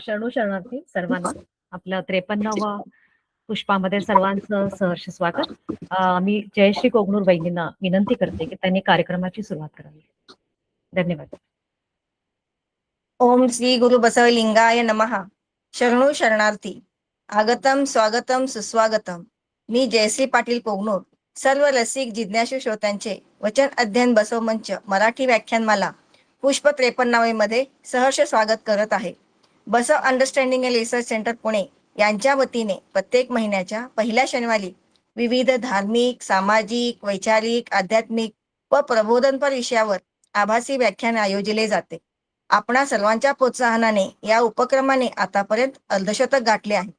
शरणू शरणार्थी सर्वांना आपलं 53वा पुष्पामध्ये सर्वांचं सहर्ष स्वागत. मी जयश्री कोगनूर वैनींना विनंती करते की त्यांनी कार्यक्रमाची सुरुवात करावी. धन्यवाद. ओम श्री गुरु बसवलिंगाय नमः. शरणू शरणार्थी. आगतम स्वागतम सुस्वागतम. मी जयश्री पाटील कोगनूर सर्व रसिक जिज्ञासू श्रोत्यांचे वचन अध्ययन बसव मंच मराठी व्याख्यानमाला पुष्प 53 मध्ये सहर्ष स्वागत करत आहे. Basava understanding and research centre Pune यांच्या वतीने प्रत्येक महिन्याच्या पहिल्या शनिवारी विविध धार्मिक, सामाजिक, वैचारिक, आध्यात्मिक व प्रबोधनपर विषयावर आभासी व्याख्यान आयोजिले जाते. आपणा सर्वांच्या प्रोत्साहनाने या उपक्रमाने आतापर्यंत अर्धशतक गाठले आहे.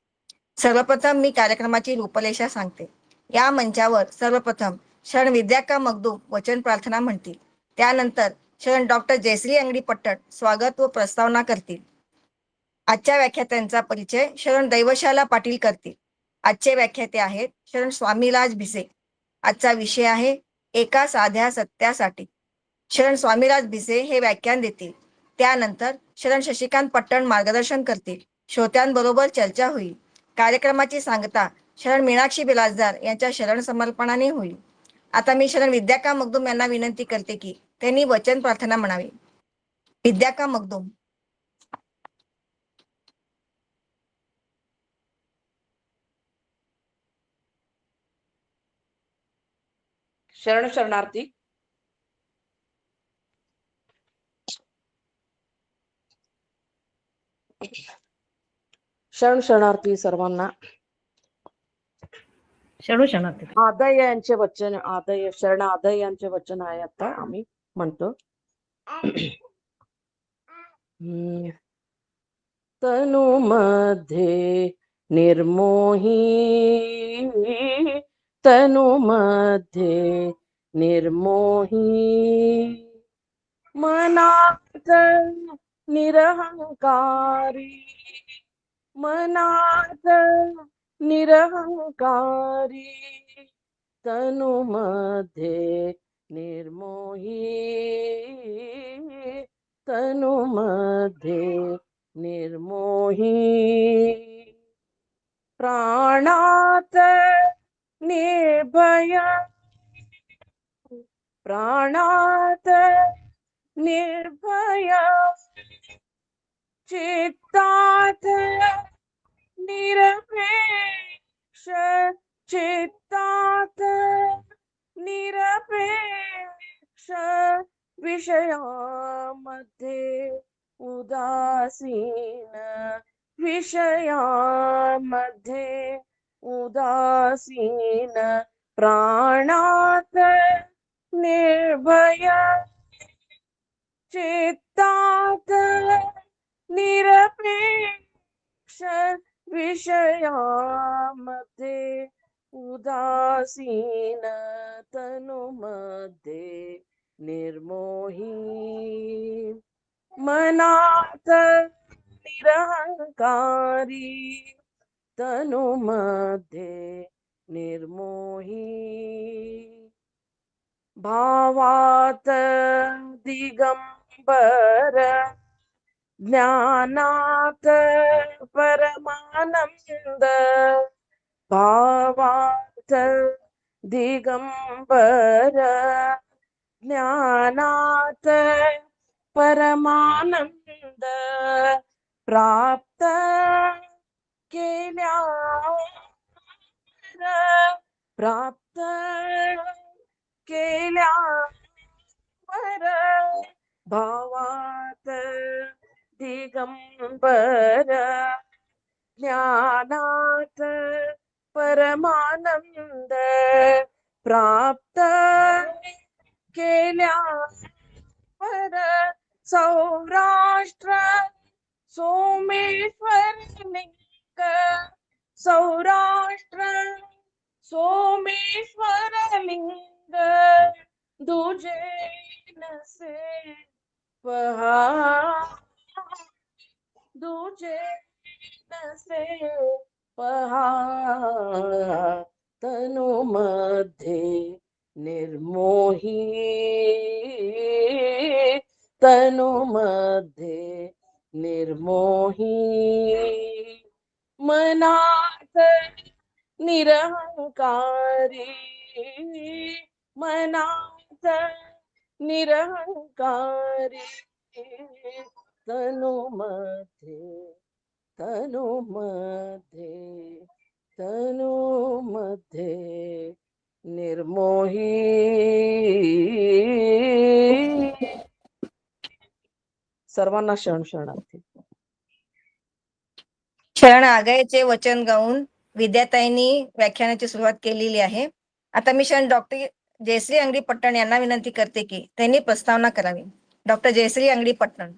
सर्वप्रथम मी कार्यक्रमाची रूपरेषा सांगते. या मंचावर सर्वप्रथम शरण विद्याका मगदूम वचन प्रार्थना म्हणतील. त्यानंतर शरण डॉक्टर जयश्री अंगडी पट्टण स्वागत व प्रस्तावना करतील. आजच्या व्याख्यात्यांचा परिचय शरण दैवशाला पाटील करतील. आजचे व्याख्याते आहेत शरण स्वामीराज भिसे. आजचा विषय आहे एका साध्या सत्यासाठी. शरण स्वामीराज भिसे हे व्याख्यान देतील. त्यानंतर शरण शशिकांत पट्टण मार्गदर्शन करतील. श्रोत्यांबरोबर चर्चा होईल. कार्यक्रमाची सांगता शरण मीनाक्षी बिराजदार यांच्या शरण समर्पणाने होईल. आता मी शरण विद्याका मगदूम यांना विनंती करते की त्यांनी वचन प्रार्थना म्हणावी. विद्याका मगदूम. शरण शरणार्थी. शरण शरणार्थी सर्वांना. शरणू शरणार्थी. आदय यांचे वचन, आदय शरण आदय यांचे वचन आहे आता आम्ही म्हणतो. तनु मध्ये निर्मोही, तनु मध्ये निर्मोही, मनात निरहंकारी, मनात निरहंकारी, तनु मध्ये निर्मोही, तनु मध्ये निर्मोही, प्राणात निर्भय, प्राणात निर्भय, चित्तात निरपेक्ष, चित्तात निरपेक्ष, विषयामध्ये उदासीन, विषयामध्ये उदासीन, प्राणात निर्भय, चित्तात निरपेक्ष, विषयामध्ये उदासीन, तनुमध्ये निर्मोही, मनात निरहंकारी, तनुमध्ये निर्मोही, भावात दिगंबर, ज्ञानात परमानंद, भावात दिगंबर, ज्ञानात परमानंद, प्राप्त केल्यावर, प्राप्त केल्यावर, भावात दिगंबर, ज्ञानात परमानंद, प्राप्त केल्यावर, सौराष्ट्र सोमेश्वर लिंग, सौराष्ट्र सोमेश्वर लिंग, दुजे नसे पहा, दुजे नसे पहा, तनु मध्ये निर्मोही तनुमध्ये निर्मोही मनात निरहंकारी मनात निरहंकारी तनुमध्ये तनुमध्ये तनुमध्ये निर्मोही सर्वांना शरणार्थी. शरण आगयचे वचन गाऊन विद्याताईंनी व्याख्यानाची सुरुवात केलेली आहे. आता मी शरण डॉक्टर जयश्री अंगडी पट्टण यांना विनंती करते की त्यांनी प्रस्तावना करावी. डॉक्टर जयश्री अंगडी पट्टण.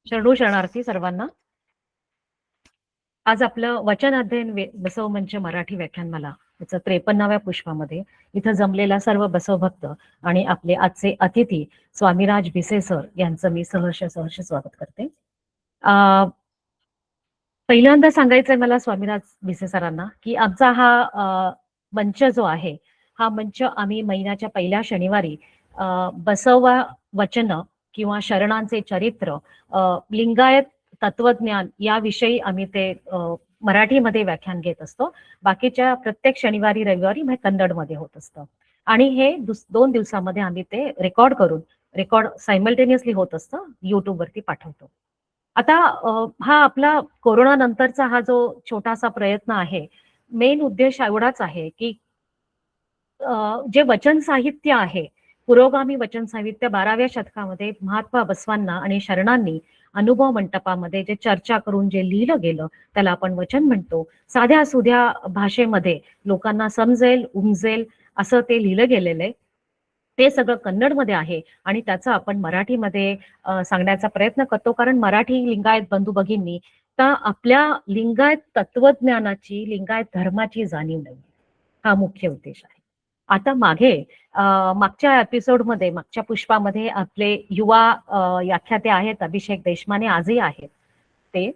शरणार्थी सर्वांना. आज आपलं वचन अध्ययन बसव मंच मराठी व्याख्यानमाला याचं 53व्या पुष्पामध्ये इथं जमलेला सर्व बसव भक्त आणि आपले आजचे अतिथी स्वामीराज भिसे सर यांचं मी सहर्ष स्वागत करते. पहिल्यांदा सांगायचंय मला स्वामीराज भिसे सरांना की आमचा हा मंच जो आहे हा मंच आम्ही महिन्याच्या पहिल्या शनिवारी बसव वचन किंवा शरणांचे चरित्र, लिंगायत तत्वज्ञान याविषयी आम्ही ते मराठीमध्ये व्याख्यान घेत असतो. बाकीच्या प्रत्येक शनिवारी रविवारी कन्नडमध्ये होत असतं आणि हे 2 दिवसामध्ये आम्ही ते रेकॉर्ड सायमल्टेनियसली होत असतं, युट्यूब वरती पाठवतो. आता हा आपला कोरोना नंतरचा हा जो छोटासा प्रयत्न आहे, मेन उद्देश एवढाच आहे की जे वचन साहित्य आहे, पुरोगामी वचन साहित्य 12व्या शतकामध्ये महात्मा बसवांना आणि शरणांनी अनुभव मंटपामध्ये जे चर्चा करून जे लिहिलं गेलं त्याला आपण वचन म्हणतो. साध्या सुध्या भाषेमध्ये लोकांना समजेल उमजेल असं ते लिहिलं गेलेलं आहे. ते सगळं कन्नडमध्ये आहे आणि त्याचा आपण मराठीमध्ये सांगण्याचा प्रयत्न करतो, कारण मराठी लिंगायत बंधू भगिनी तर आपल्या लिंगायत तत्वज्ञानाची, लिंगायत धर्माची जाणीव नाही, हा मुख्य उद्देश आहे. आता मागच्या एपिसोडमध्ये, मागच्या पुष्पामध्ये आपले युवा व्याख्याते आहेत अभिषेक देशमाने, आजही आहेत ते.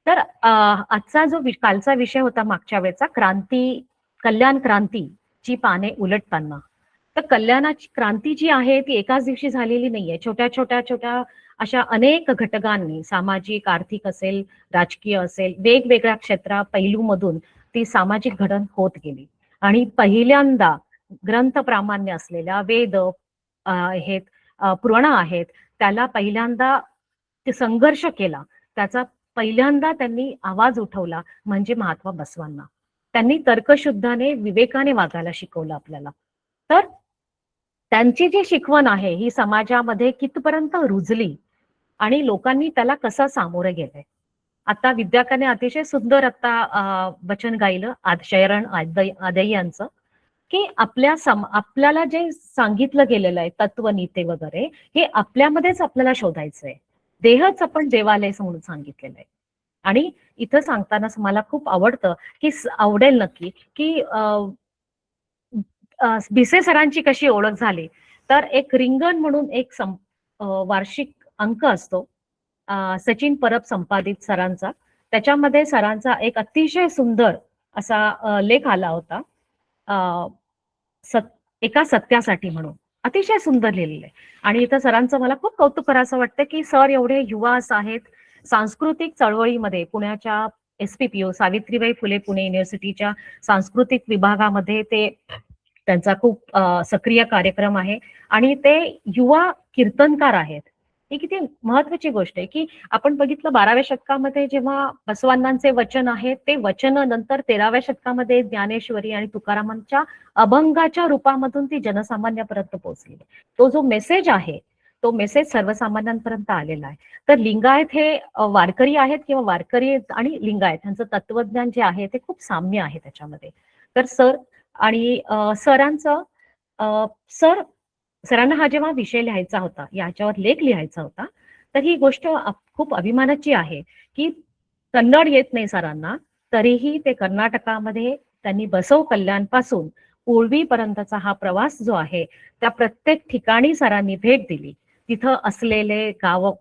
तर आजचा जो कालचा विषय होता मागच्या वेळेचा, कल्याण क्रांतीची पाने उलटताना. तर कल्याणाची क्रांती जी आहे ती एकाच दिवशी झालेली नाहीये. छोट्या अशा अनेक घटकांनी, सामाजिक, आर्थिक असेल, राजकीय असेल, वेगवेगळ्या क्षेत्रा पैलूमधून ती सामाजिक घडण होत गेली. आणि पहिल्यांदा ग्रंथ प्रामाण्य असलेल्या वेद आहेत, पुराण आहेत, त्याला पहिल्यांदा ते संघर्ष केला, त्याचा पहिल्यांदा त्यांनी आवाज उठवला म्हणजे महात्मा बसवांना. त्यांनी तर्कशुद्धाने, विवेकाने वागायला शिकवलं आपल्याला. तर त्यांची जी शिकवण आहे ही समाजामध्ये कितपर्यंत रुजली आणि लोकांनी त्याला कसं सामोरं गेलंय. आता विद्याकाने अतिशय सुंदर आता वचन गायलं शरण आदय यांचं, की आपल्याला जे सांगितलं गेलेलं आहे तत्वनीते वगैरे, हे आपल्यामध्येच आपल्याला शोधायचंय. देहच आपण देवालय म्हणून सांगितलेलं आहे. आणि इथं सांगताना मला खूप आवडतं की आवडेल नक्की की भिसे सरांची कशी ओळख झाली. तर एक रिंगण म्हणून एक वार्षिक अंक असतो सचिन परब संपादित सरांचा. त्याच्यामध्ये सरांचा एक अतिशय सुंदर असा लेख आला होता, एका सत्यासाठी म्हणून. अतिशय सुंदर लिहिलेलं आहे. आणि इथं सरांचं मला खूप कौतुक करायचं वाटतं की सर एवढे युवा आहेत, सांस्कृतिक चळवळीमध्ये पुण्याच्या SPPO सावित्रीबाई फुले पुणे युनिव्हर्सिटीच्या सांस्कृतिक विभागामध्ये ते त्यांचा खूप सक्रिय कार्यक्रम आहे आणि ते युवा कीर्तनकार आहेत. ही किती महत्वाची गोष्ट आहे की आपण बघितलं 12व्या शतकामध्ये जेव्हा बसवांनांचे वचन आहे, ते वचन नंतर 13व्या शतकामध्ये ज्ञानेश्वरी आणि तुकारामांच्या अभंगाच्या रूपामधून ती जनसामान्यापर्यंत पोहोचली. तो जो मेसेज आहे तो मेसेज सर्वसामान्यांपर्यंत आलेला आहे. तर लिंगायत हे वारकरी आहेत किंवा वारकरी आणि लिंगायत यांचं तत्वज्ञान जे आहे ते खूप साम्य आहे त्याच्यामध्ये. तर सर आणि सरांना हा जेव्हा विषय लिहायचा होता, याच्यावर लेख लिहायचा होता, तर ही गोष्ट खूप अभिमानाची आहे की कन्नड येत नाही सरांना, तरीही ते कर्नाटकामध्ये त्यांनी बसव कल्याण पासून पूर्वीपर्यंतचा हा प्रवास जो आहे त्या प्रत्येक ठिकाणी सरांनी भेट दिली. तिथं असलेले गाव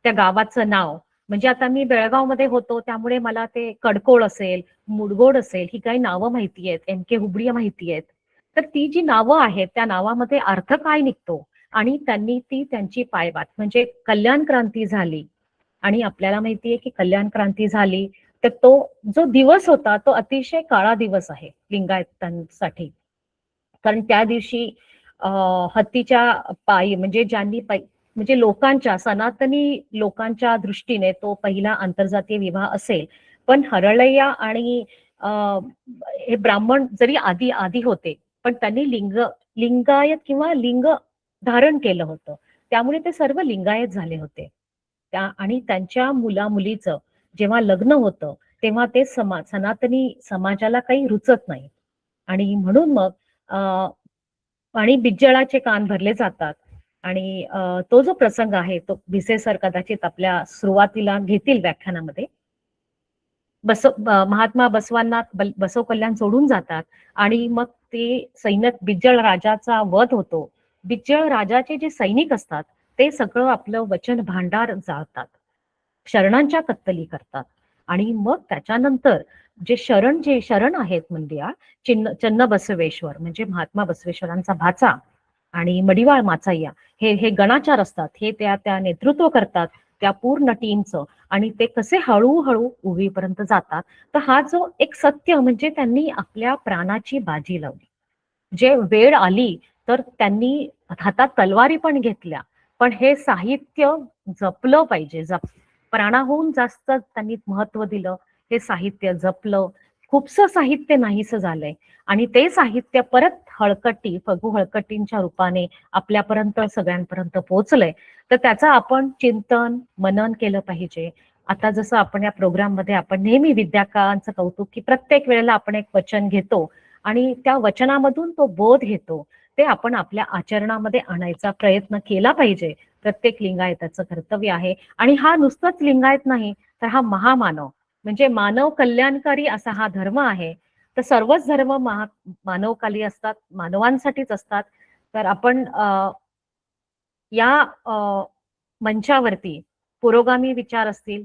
त्या गावाचं नाव, म्हणजे आता मी बेळगावमध्ये होतो त्यामुळे मला ते कडकोळ असेल, मुडगोड असेल, ही काही नावं माहिती आहेत, एम के हुबळी माहिती आहेत. तर ती जी नावं आहेत त्या नावामध्ये अर्थ काय निघतो आणि त्यांनी ती त्यांची पायवाट म्हणजे कल्याण क्रांती झाली. आणि आपल्याला माहितीये की कल्याण क्रांती झाली तर तो जो दिवस होता तो अतिशय काळा दिवस आहे लिंगायतांसाठी. कारण त्या दिवशी हत्तीच्या पायी म्हणजे म्हणजे लोकांच्या सनातनी लोकांच्या दृष्टीने तो पहिला आंतरजातीय विवाह असेल. पण हरळय्या आणि हे ब्राह्मण जरी आधी आधी होते पण त्यांनी लिंगायत किंवा लिंग धारण केलं होतं, त्यामुळे ते सर्व लिंगायत झाले होते. आणि त्यांच्या मुलीचं जेव्हा लग्न होतं तेव्हा ते सनातनी समाजाला काही रुचत नाही आणि म्हणून मग आणि बिज्जळाचे कान भरले जातात. आणि तो जो प्रसंग आहे तो भिसे सर कदाचित आपल्या सुरुवातीला घेतील व्याख्यानामध्ये. महात्मा बसवांना बसव कल्याण सोडून जातात आणि मग ते सैनिक बिज्जळ राजाचा वध होतो. बिज्जळ राजाचे जे सैनिक असतात ते सगळं आपलं वचन भांडार जाळतात, शरणांच्या कत्तली करतात. आणि मग त्याच्यानंतर जे शरण आहेत मंदिरा चन्न बसवेश्वर म्हणजे महात्मा बसवेश्वरांचा भाचा आणि मडिवाळ माचाय्या हे गणाचार असतात, हे त्या नेतृत्व करतात त्या पूर्ण टीमचं. आणि ते कसे हळूहळू उभीपर्यंत जातात. तर हा जो एक सत्य म्हणजे त्यांनी आपल्या प्राणाची बाजी लावली. जे वेळ आली तर त्यांनी हातात तलवारी पण घेतल्या, पण हे साहित्य जपलं पाहिजे. प्राणाहून जास्त त्यांनी महत्व दिलं. हे साहित्य जपलं. खूपसं साहित्य नाहीसं झालंय आणि ते साहित्य परत फगू हळकटींच्या रूपाने आपल्यापर्यंत सगळ्यांपर्यंत पोहोचलंय. तर त्याचा आपण चिंतन मनन केलं पाहिजे. आता जसं आपण या प्रोग्राम मध्ये आपण नेहमी विद्याकारांचं कौतुक की प्रत्येक वेळेला आपण एक वचन घेतो आणि त्या वचनामधून तो बोध घेतो, ते आपण आपल्या आचरणामध्ये आणायचा प्रयत्न केला पाहिजे. प्रत्येक लिंगायताचं कर्तव्य आहे. आणि हा नुसतंच लिंगायत नाही तर हा महामानव म्हणजे मानव कल्याणकारी असा हा धर्म आहे. तर सर्वच धर्म मानवकाली असतात, मानवांसाठीच असतात. तर आपण या मंचावरती पुरोगामी विचार असतील,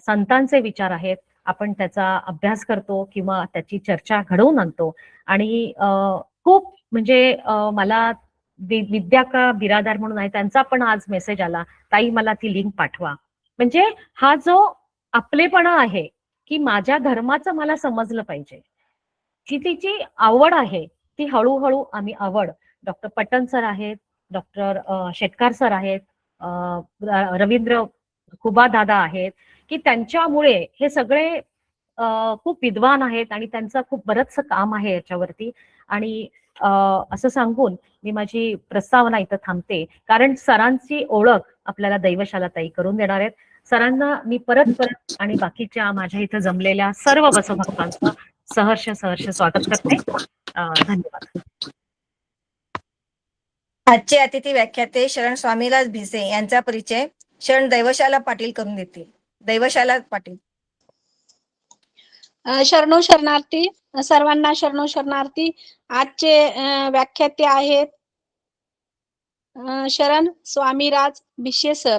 संतांचे विचार आहेत, आपण त्याचा अभ्यास करतो किंवा त्याची चर्चा घडवून आणतो. आणि खूप म्हणजे मला विद्या का बिरादार म्हणून आहे त्यांचा पण आज मेसेज आला, ताई मला ती लिंक पाठवा. म्हणजे हा जो आपलेपणा आहे की माझ्या धर्माचं मला समजलं पाहिजे, जी तिची आवड आहे ती हळूहळू आम्ही आवड. डॉक्टर पटन सर आहेत, डॉक्टर शेटकार सर आहेत, रवींद्र कुबा दादा आहेत, की त्यांच्यामुळे हे सगळे खूप विद्वान आहेत आणि त्यांचं खूप बरंचसं काम आहे याच्यावरती. आणि असं सांगून मी माझी प्रस्तावना इथं थांबते, कारण सरांची ओळख आपल्याला दैवशाला ताई करून देणार आहेत. सरांना मी परत आणि बाकीच्या माझ्या इथं जमलेल्या सर्व बसवभक्तांचं सहर्ष स्वागत करते. धन्यवाद. आजचे अतिथी व्याख्याते शरण स्वामीलाल भिसे यांचा परिचय शरण दैवशाला पाटील करून देतील. दैवशाला पाटील. शरणो शरणार्थी, सर्वांना शरणो शरणार्थी. आजचे व्याख्याते आहेत शरण स्वामीराज भिसे सर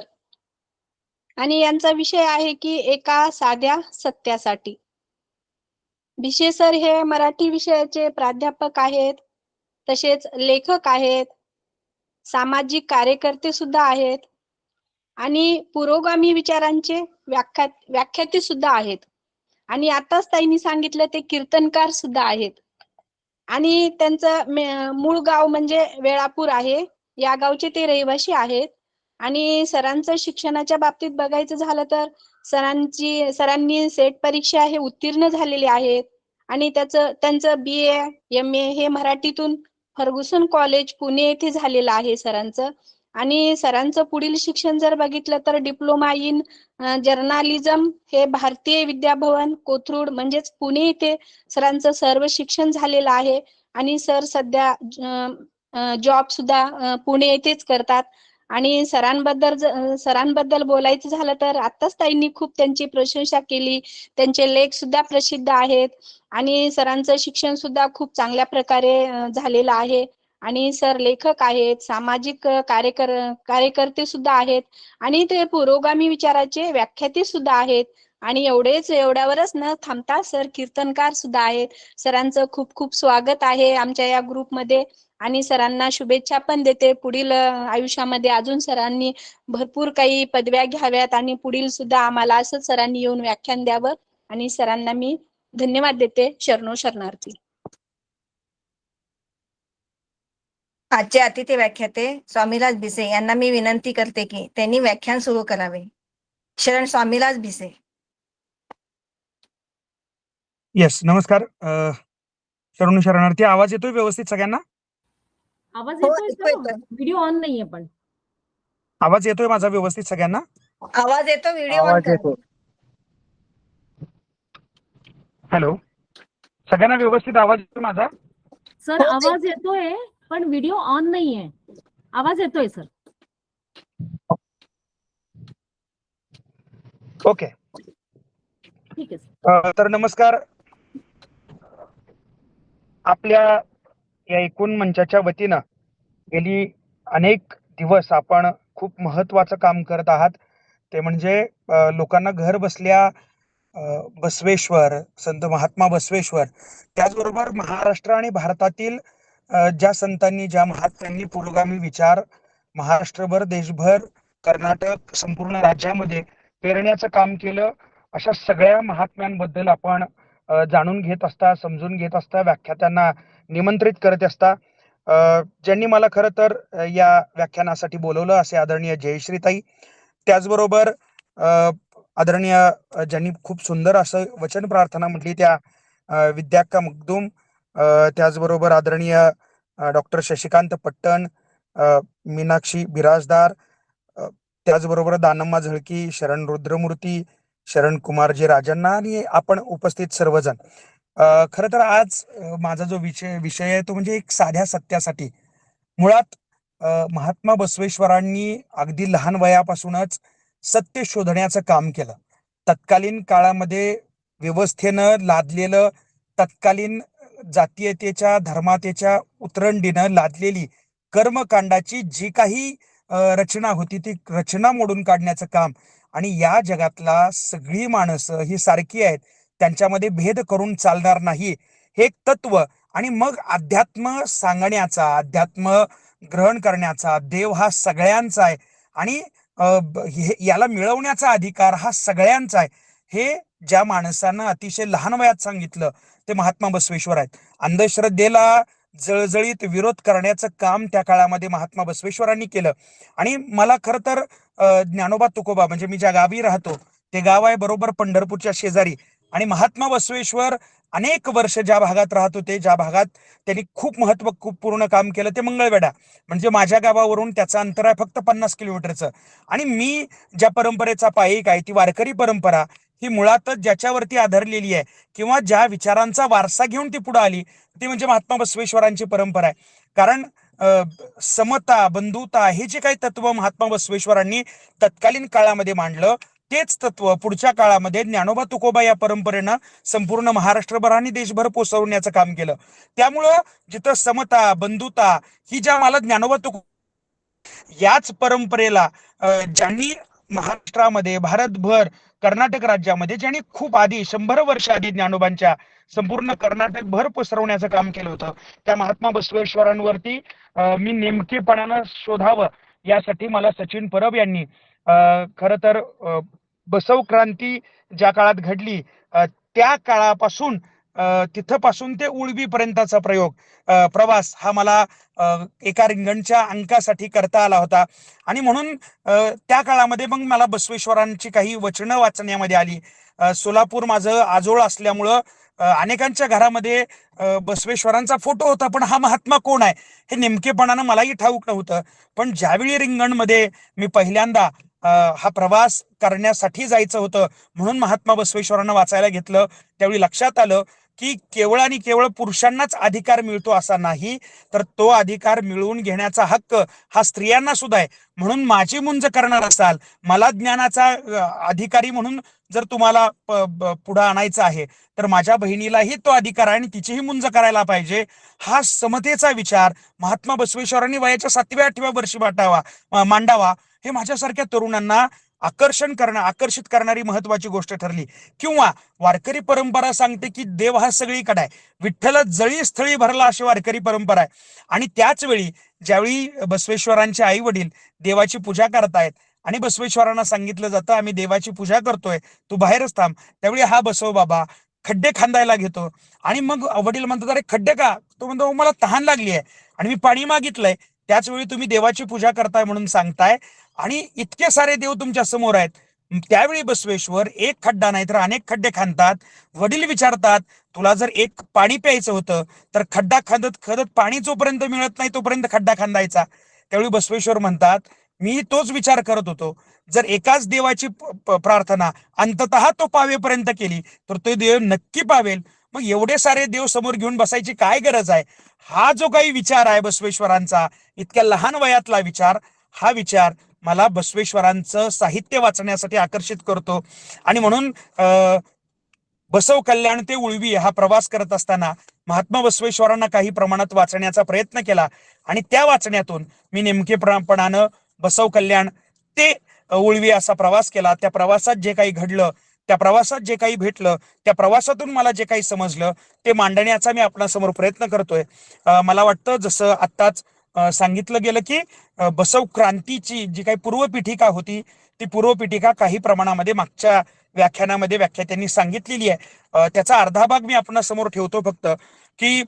आणि यांचा विषय आहे की एका साध्या सत्यासाठी. भिसे सर हे मराठी विषयाचे प्राध्यापक आहेत, तसेच लेखक आहेत, सामाजिक कार्यकर्ते सुद्धा आहेत आणि पुरोगामी विचारांचे व्याख्याते सुद्धा आहेत. आणि आताच ताईंनी सांगितलं ते कीर्तनकार सुद्धा आहेत. आणि त्यांचं मूळ गाव म्हणजे वेळापूर आहे. या गावचे ते रहिवासी आहेत. आणि सरांचं शिक्षणाच्या बाबतीत बघायचं झालं तर सरांनी सेट परीक्षा हे उत्तीर्ण झालेले आहेत. आणि त्यांचं BA MA हे मराठीतून फर्ग्युसन कॉलेज पुणे येथे झालेलं आहे सरांचं. आणि सरांचं पुढील शिक्षण जर बघितलं तर डिप्लोमा इन जर्नालिझम हे भारतीय विद्याभवन कोथरूड म्हणजेच पुणे येथे सरांचं सर्व शिक्षण झालेलं आहे. आणि सर सध्या जॉब सुद्धा पुणे येथेच करतात. आणि सरांबद्दल बोलायचं झालं तर आताच ताईंनी खूप त्यांची प्रशंसा केली. त्यांचे लेख सुद्धा प्रसिद्ध आहेत आणि सरांचं शिक्षण सुद्धा खूप चांगल्या प्रकारे झालेलं आहे. आणि सर लेखक आहेत, सामाजिक कार्यकर्ते सुद्धा आहेत आणि ते पुरोगामी विचाराचे व्याख्याते सुद्धा आहेत. आणि एवढ्यावरच न थांबता सर कीर्तनकार सुद्धा आहेत. सरांचं खूप खूप स्वागत आहे आमच्या या ग्रुपमध्ये आणि सरांना शुभेच्छा पण देते. पुढील आयुष्यामध्ये अजून सरांनी भरपूर काही पदव्या घ्याव्यात आणि पुढील सुद्धा आम्हाला असंच सरांनी येऊन व्याख्यान द्यावं आणि सरांना मी धन्यवाद देते. शरणो शरणार्थी. आजचे अतिथी व्याख्याते स्वामीलाल भिसे यांना मी विनंती करते की त्यांनी व्याख्यान सुरू करावे. शरण स्वामीलाल भिसे. येस, नमस्कार. शरणू शरणार्थी. आवाज येतोय व्यवस्थित सगळ्यांना? आवाज हो, येतोय येतोय, सर? येतोय. व्हिडिओ ऑन नाहीये पण. आवाज येतोय माझा व्यवस्थित सगळ्यांना? आवाज येतो, व्हिडिओ ऑन आवाज करा. येतो. हॅलो, सगळ्यांना व्यवस्थित आवाज येतोय माझा? सर हो, आवाज येतोय पण व्हिडिओ ऑन नाहीये. आवाज येतोय सर. ओके. ठीक आहे सर. तर नमस्कार. आपल्या या एकूण मंचाच्या वतीनं गेली अनेक दिवस आपण खूप महत्वाचं काम करत आहात. ते म्हणजे लोकांना घर बसल्या बसवेश्वर, संत महात्मा बसवेश्वर, त्याचबरोबर महाराष्ट्र आणि भारतातील ज्या संतांनी, ज्या महात्म्यांनी पुरोगामी विचार महाराष्ट्रभर, देशभर, कर्नाटक, संपूर्ण राज्यामध्ये पेरण्याचं काम केलं, अशा सगळ्या महात्म्यांबद्दल आपण जाणून घेत असता, समजून घेत असता, व्याख्यात्यांना निमंत्रित करत असता. ज्यांनी मला खरं तर या व्याख्यानासाठी बोलवलं असे आदरणीय जयश्रीताई, त्याचबरोबर आदरणीय ज्यांनी खूप सुंदर असं वचन प्रार्थना म्हटली त्या विद्याक्का मगदूम, त्याचबरोबर आदरणीय डॉक्टर शशिकांत पट्टण, मीनाक्षी बिराजदार, त्याचबरोबर दानम्मा झळकी, शरण रुद्रमूर्ती, शरण कुमारजी राजन्ना आणि आपण उपस्थित सर्वजण. खरं तर आज माझा जो विषय आहे तो म्हणजे एक साध्या सत्यासाठी. मुळात महात्मा बसवेश्वरांनी अगदी लहान वयापासूनच सत्य शोधण्याचं काम केलं. तत्कालीन काळामध्ये व्यवस्थेनं लादलेलं, तत्कालीन जातीयतेच्या, धर्मातेच्या उतरंडीनं लादलेली कर्मकांडाची जी काही रचना होती ती रचना मोडून काढण्याचं काम. आणि या जगातला सगळी माणसं ही सारखी आहेत, त्यांच्यामध्ये भेद करून चालणार नाही, हे एक तत्व. आणि मग अध्यात्म सांगण्याचा, अध्यात्म ग्रहण करण्याचा, देव हा सगळ्यांचा आहे आणि याला मिळवण्याचा अधिकार हा सगळ्यांचा आहे, हे ज्या माणसानं अतिशय लहान वयात सांगितलं ते महात्मा बसवेश्वर आहेत. अंधश्रद्धेला जळजळीत विरोध करण्याचं काम त्या काळामध्ये महात्मा बसवेश्वरांनी केलं. आणि मला खरं तर ज्ञानोबा तुकोबा, म्हणजे मी ज्या गावी राहतो ते गाव आहे बरोबर पंढरपूरच्या शेजारी, आणि महात्मा बसवेश्वर अनेक वर्ष ज्या भागात राहत होते, ज्या भागात त्यांनी खूप महत्वपूर्ण काम केलं ते मंगळवेढा, म्हणजे माझ्या गावावरून त्याचं अंतर आहे फक्त 50 किलोमीटरचं. आणि मी ज्या परंपरेचा पायिक आहे ती वारकरी परंपरा, ही मुळातच ज्याच्यावरती आधारलेली आहे किंवा ज्या विचारांचा वारसा घेऊन ती पुढे आली ती म्हणजे महात्मा बसवेश्वरांची परंपरा आहे. कारण समता, बंधुता हे जे काही तत्व महात्मा बसवेश्वरांनी तत्कालीन काळामध्ये मांडलं, तेच तत्व पुढच्या काळामध्ये ज्ञानोबा तुकोबा या परंपरेनं संपूर्ण महाराष्ट्रभर आणि देशभर पोचवण्याचं काम केलं. त्यामुळं जिथं समता, बंधुता ही ज्या मला ज्ञानोबा तुकोबा याच परंपरेला ज्यांनी महाराष्ट्रामध्ये, भारतभर, कर्नाटक राज्यामध्ये ज्यांनी खूप आधी 100 वर्ष आधी ज्ञानोबांच्या संपूर्ण कर्नाटक भर पसरवण्याचं काम केलं होतं, त्या महात्मा बसवेश्वरांवरती मी नेमकेपणानं शोधावं यासाठी मला सचिन परब यांनी खरं तर बसव क्रांती ज्या काळात घडली त्या काळापासून तिथपासून ते उळवीपर्यंतचा प्रवास हा मला एका रिंगणच्या अंकासाठी करता आला होता. आणि म्हणून त्या काळामध्ये मग मला बसवेश्वरांची काही वचनं वाचण्यामध्ये आली. सोलापूर माझं आजोळ असल्यामुळं अनेकांच्या घरामध्ये बसवेश्वरांचा फोटो होता, पण हा महात्मा कोण आहे हे नेमकेपणानं मलाही ठाऊक नव्हतं. पण ज्यावेळी रिंगणमध्ये मी पहिल्यांदा हा प्रवास करण्यासाठी जायचं होतं म्हणून महात्मा बसवेश्वरांना वाचायला घेतलं, त्यावेळी लक्षात आलं की केवळ आणि केवळ पुरुषांनाच अधिकार मिळतो असा नाही, तर तो अधिकार मिळवून घेण्याचा हक्क हा स्त्रियांना सुद्धा आहे. म्हणून माझी मुंज करणार असाल, मला ज्ञानाचा अधिकारी म्हणून जर तुम्हाला पुढे आणायचं आहे, तर माझ्या बहिणीलाही तो अधिकार आहे आणि तिचीही मुंज करायला पाहिजे. हा समतेचा विचार महात्मा बसवेश्वरांनी वयाच्या 7व्या-8व्या वर्षी मांडावा. हे माझ्यासारख्या तरुणांना आकर्षित करणारी महत्वाची गोष्ट ठरली. किंवा वारकरी परंपरा सांगते की देव हा सगळीकडे आहे, विठ्ठल जळी स्थळी भरला, अशी वारकरी परंपरा आहे. आणि त्याच वेळी ज्यावेळी बसवेश्वरांचे आई वडील देवाची पूजा करतायत आणि बसवेश्वरांना सांगितलं जातं आम्ही देवाची पूजा करतोय, तू बाहेरच थांब, त्यावेळी हा बसव बाबा खड्डे खांदायला घेतो. आणि मग वडील म्हणतात अरे खड्डे का? तो म्हणतो मला तहान लागली आहे आणि मी पाणी मागितलंय, त्याच वेळी तुम्ही देवाची पूजा करताय म्हणून सांगताय आणि इतके सारे देव तुमच्या समोर आहेत. त्यावेळी बसवेश्वर एक खड्डा नाही तर अनेक खड्डे खांदतात. वडील विचारतात तुला जर एक पाणी प्यायचं होतं तर खड्डा खांदत खांदत पाणी जोपर्यंत मिळत नाही तोपर्यंत खड्डा खांदायचा. त्यावेळी बसवेश्वर म्हणतात मी तोच विचार करत होतो, जर एकाच देवाची प्रार्थना अंततः तो पावेपर्यंत केली तर तो देव नक्की पावेल. मग एवढे सारे देव समोर घेऊन बसायची काय गरज आहे? हा जो काही विचार आहे बसवेश्वरांचा, इतक्या लहान वयातला विचार, हा विचार मला बसवेश्वरांचं साहित्य वाचण्यासाठी आकर्षित करतो. आणि म्हणून बसव कल्याण ते उळवी हा प्रवास करत असताना महात्मा बसवेश्वरांना काही प्रमाणात वाचण्याचा प्रयत्न केला आणि त्या वाचण्यातून मी नेमकेपणानं बसव कल्याण ते उळवी असा प्रवास केला. त्या प्रवासात जे काही घडलं, त्या प्रवासात जे काही भेटलं, त्या प्रवासातून मला जे काही समजलं ते मांडण्याचा मी आपणासमोर प्रयत्न करतोय. मला वाटतं जसं आत्ताच सांगितलं गेलं की बसव क्रांतीची जी काही पूर्वपीठिका होती ती पूर्वपीठिका काही प्रमाणामध्ये मागच्या व्याख्यानामध्ये व्याख्यात्यांनी सांगितलेली आहे. त्याचा अर्धा भाग मी आपणासमोर ठेवतो फक्त, की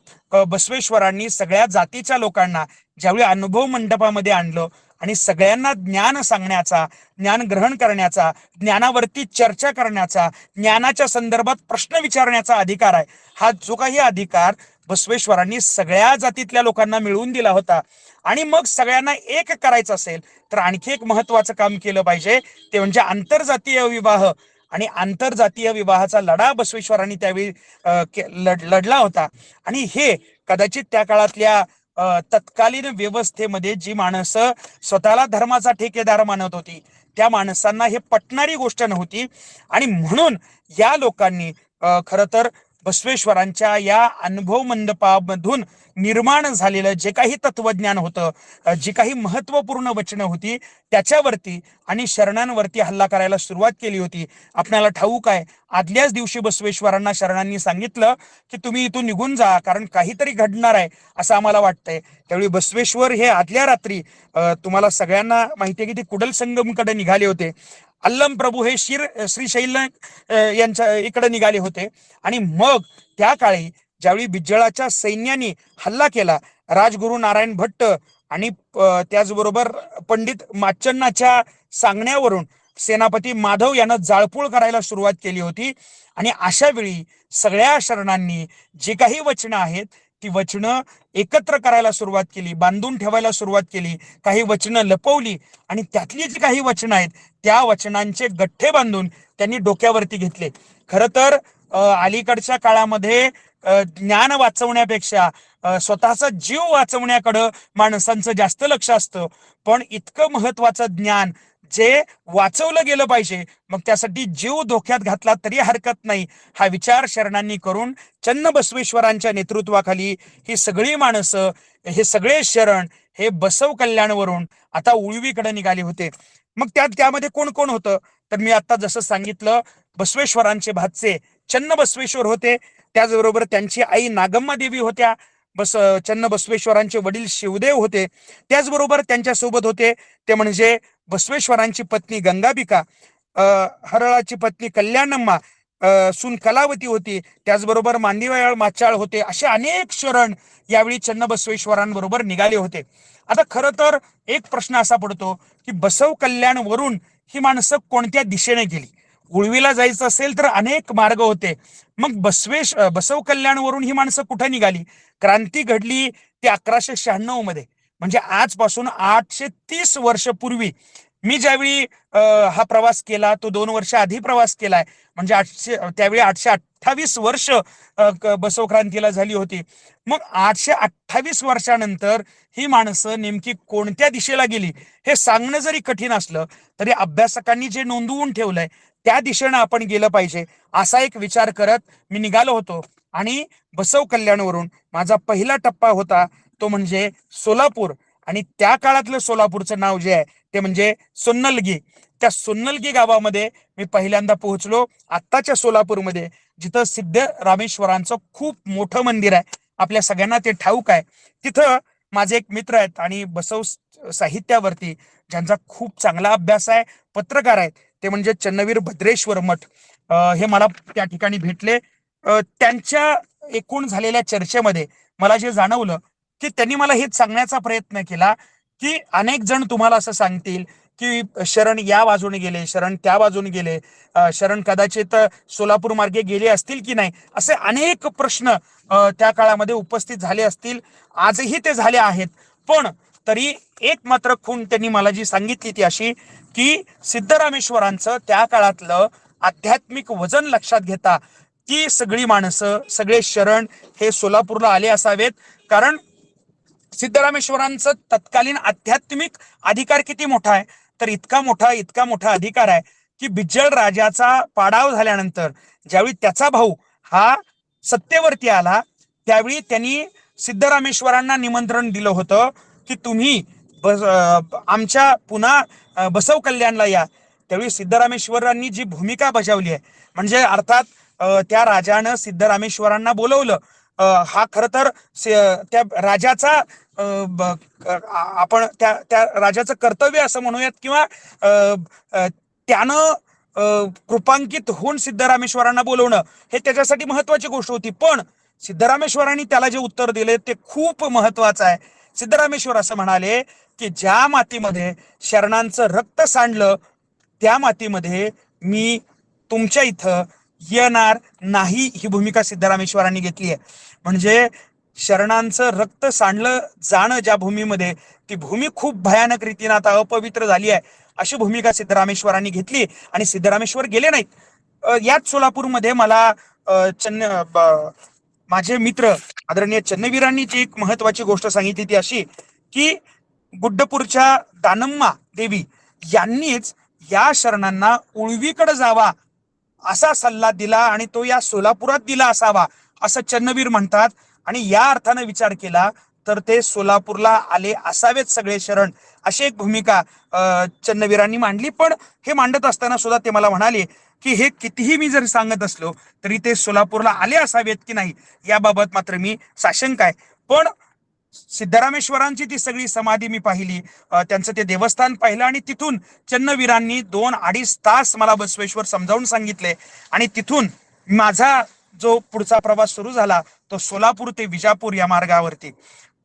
बसवेश्वरांनी सगळ्या जातीच्या लोकांना ज्यावेळी अनुभव मंडपामध्ये आणलं आणि सगळ्यांना ज्ञान सांगण्याचा, ज्ञान ग्रहण करण्याचा, ज्ञानावरती चर्चा करण्याचा, ज्ञानाच्या संदर्भात प्रश्न विचारण्याचा अधिकार आहे, हा जो काही अधिकार बसवेश्वरांनी सगळ्या जातीतल्या लोकांना मिळवून दिला होता. आणि मग सगळ्यांना एक करायचं असेल तर आणखी एक महत्वाचं काम केलं पाहिजे, ते म्हणजे आंतरजातीय विवाह. आणि आंतरजातीय विवाहाचा लढा बसवेश्वरांनी त्यावेळी लढला होता. आणि हे कदाचित त्या काळातल्या तत्कालीन व्यवस्थेमध्ये जी माणसं स्वतःला धर्माचा ठेकेदार मानत होती त्या माणसांना हे पटणारी गोष्ट नव्हती. आणि म्हणून या लोकांनी खरं तर बसवेश्वरांच्या या अनुभव मंडपामधून निर्माण झालेलं जे काही तत्वज्ञान होतं, जी काही महत्वपूर्ण वचनं होती त्याच्यावरती आणि शरणांवरती हल्ला करायला सुरुवात केली होती. आपल्याला ठाऊक आहे, आदल्याच दिवशी बसवेश्वरांना शरणांनी सांगितलं की तुम्ही इथून निघून जा, कारण काहीतरी घडणार आहे असं आम्हाला वाटतंय. त्यावेळी बसवेश्वर हे आदल्या रात्री तुम्हाला सगळ्यांना माहिती आहे की ते कुडल संगमकडे निघाले होते. अल्लम प्रभू हे श्रीशैल यांच्या इकडे निघाले होते. आणि मग त्या काळी ज्यावेळी बिज्जळाच्या सैन्याने हल्ला केला, राजगुरु नारायण भट्ट आणि त्याचबरोबर पंडित माच्चन्नाच्या सांगण्यावरून सेनापती माधव यानं जाळपोळ करायला सुरुवात केली होती. आणि अशा वेळी सगळ्या शरणांनी जे काही वचनं आहेत ती वचनं एकत्र करायला सुरुवात केली, बांधून ठेवायला सुरुवात केली, काही वचनं लपवली आणि त्यातली जी काही वचनं आहेत त्या वचनांचे गठ्ठे बांधून त्यांनी डोक्यावरती घेतले. खरं तर अलीकडच्या काळामध्ये ज्ञान वाचवण्यापेक्षा स्वतःचा जीव वाचवण्याकडं माणसांचं जास्त लक्ष असतं. पण इतकं महत्वाचं ज्ञान जे वाचवलं गेलं पाहिजे, मग त्यासाठी जीव धोक्यात घातला तरी हरकत नाही, हा विचार शरणांनी करून चन्न बसवेश्वरांच्या नेतृत्वाखाली ही सगळी माणसं, हे सगळे शरण हे बसव कल्याणवरून आता उळवीकडे निघाले होते. मग त्यामध्ये कोण कोण होतं तर मी आता जसं सांगितलं, बसवेश्वरांचे भाचे चन्न बसवेश्वर होते, त्याचबरोबर त्यांची आई नागम्मा देवी होत्या, चन्न बसवेश्वरांचे वडील शिवदेव होते, त्याचबरोबर त्यांच्या सोबत होते ते म्हणजे बसवेश्वरांची पत्नी गंगाबिका, हरळाची पत्नी कल्याणम्मा, सून कलावती होती, त्याचबरोबर मांदिवयाळ माचाळ होते. असे अनेक शरण यावेळी चन्न बसवेश्वरांबरोबर निघाले होते. आता खरं तर एक प्रश्न असा पडतो की बसव कल्याण वरून ही माणसं कोणत्या दिशेने गेली? उळवीला जायचं असेल तर अनेक मार्ग होते, मग बसव कल्याण वरून ही माणसं कुठे निघाली? क्रांती घडली ती 1196 मध्ये, म्हणजे आजपासून 830 वर्ष पूर्वी मी ज्यावेळी हा प्रवास केला तो 2 वर्ष आधी प्रवास केलाय, म्हणजे त्यावेळी 828 वर्ष बसव क्रांतीला झाली होती. मग 828 वर्षानंतर ही माणसं नेमकी कोणत्या दिशेला गेली हे सांगणं जरी कठीण असलं तरी अभ्यासकांनी जे नोंदवून ठेवलंय त्या दिशेनं आपण गेलं पाहिजे, असा एक विचार करत मी निघालो होतो. आणि बसव कल्याणवरून माझा पहिला टप्पा होता तो म्हणजे सोलापूर. आणि त्या काळातलं सोलापूरचं नाव जे आहे ते म्हणजे सोन्नलगी. त्या सोन्नलगी गावामध्ये मी पहिल्यांदा पोहोचलो, आत्ताच्या सोलापूरमध्ये, जिथं सिद्धरामेश्वरांचं खूप मोठं मंदिर आहे. आपल्या सगळ्यांना ते ठाऊक आहे. तिथं माझे एक मित्र आहेत आणि बसव साहित्यावरती ज्यांचा खूप चांगला अभ्यास आहे, पत्रकार आहेत, ते म्हणजे चन्नवीर भद्रेश्वर मठ. हे मला त्या ठिकाणी भेटले. त्यांच्या एकूण झालेल्या चर्चेमध्ये मला जे जाणवलं की त्यांनी मला हेच सांगण्याचा प्रयत्न केला की अनेक जण तुम्हाला असं सांगतील की शरण या बाजूने गेले, शरण त्या बाजूने गेले, शरण कदाचित सोलापूर मार्गे गेले असतील की नाही, असे अनेक प्रश्न त्या काळामध्ये उपस्थित झाले असतील, आजही ते झाले आहेत. पण तरी एक मात्र खूण त्यांनी मला जी सांगितली ती अशी की सिद्धरामेश्वरांचं त्या काळातलं आध्यात्मिक वजन लक्षात घेता ती सगळी माणसं, सगळे शरण हे सोलापूरला आले असावेत. कारण सिद्धरामेश्वरांचं तत्कालीन आध्यात्मिक अधिकार किती मोठा आहे, तर इतका मोठा अधिकार आहे की बिज्जळ राजाचा पाडाव झाल्यानंतर ज्यावेळी त्याचा भाऊ हा सत्तेवरती आला त्यावेळी त्यांनी सिद्धरामेश्वरांना निमंत्रण दिलं होतं की तुम्ही आमच्या पुन्हा बसव कल्याणला या. त्यावेळी सिद्धरामेश्वरांनी जी भूमिका बजावली आहे, म्हणजे अर्थात त्या राजानं सिद्धरामेश्वरांना बोलवलं. हा खरं तर त्या राजाचा आपण त्या राजाचं कर्तव्य असं म्हणूयात, किंवा त्यानं कृपांकित होऊन सिद्धरामेश्वरांना बोलवणं हे त्याच्यासाठी महत्वाची गोष्ट होती. पण सिद्धरामेश्वरांनी त्याला जे उत्तर दिले ते खूप महत्वाचं आहे. सिद्धरामेश्वर असं म्हणाले की ज्या मातीमध्ये शरणांचं रक्त सांडलं त्या मातीमध्ये मी तुमच्या इथं येणार नाही, ही भूमिका सिद्धरामेश्वरांनी घेतली आहे. म्हणजे शरणांचं रक्त सांडलं जाणं ज्या भूमीमध्ये, ती भूमी खूप भयानक रीतीने आता अपवित्र झाली आहे, अशी भूमिका सिद्धरामेश्वरांनी घेतली. आणि सिद्धरामेश्वर गेले नाहीत. याच सोलापूरमध्ये मला माझे मित्र आदरणीय चन्नवीरांनी जी एक महत्वाची गोष्ट सांगितली ती अशी की गुड्डपूरच्या दानम्मा देवी यांनीच या शरणांना उळवीकडे जावा असा सल्ला दिला आणि तो या सोलापुरात दिला असावा असं चन्नवीर म्हणतात. आणि या अर्थानं विचार केला तर ते सोलापूरला आले असावेत सगळे शरण, अशी एक भूमिका चन्नवीरांनी मांडली. पण हे मांडत असताना सुद्धा ते मला म्हणाले की हे कितीही मी जर सांगत असलो तरी ते सोलापूरला आले असावेत की नाही याबाबत मात्र मी साशंक आहे. पण सिद्धरामेश्वरांची ती सगळी समाधी मी पाहिली, त्यांचं ते देवस्थान पाहिलं आणि तिथून चन्नवीरांनी 2-2.5 तास मला बसवेश्वर समजावून सांगितले. आणि तिथून माझा जो पुढचा प्रवास सुरू झाला तो सोलापूर ते विजापूर या मार्गावरती.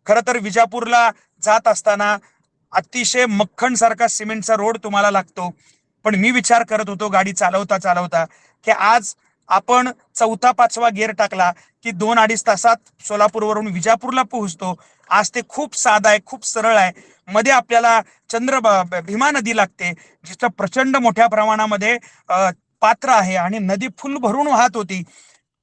खरं तर विजापूरला जात असताना अतिशय मक्खन सारखा सिमेंटचा रोड तुम्हाला लागतो. पण मी विचार करत होतो गाडी चालवता चालवता की आज आपण 4-5 गिअर टाकला की 2-2.5 तासात सोलापूरवरून विजापूरला पोहोचतो. आज ते खूप साधा आहे, खूप सरळ आहे. मध्ये आपल्याला भीमा नदी लागते, जिथं प्रचंड मोठ्या प्रमाणामध्ये पात्र आहे आणि नदी फुल भरून वाहत होती.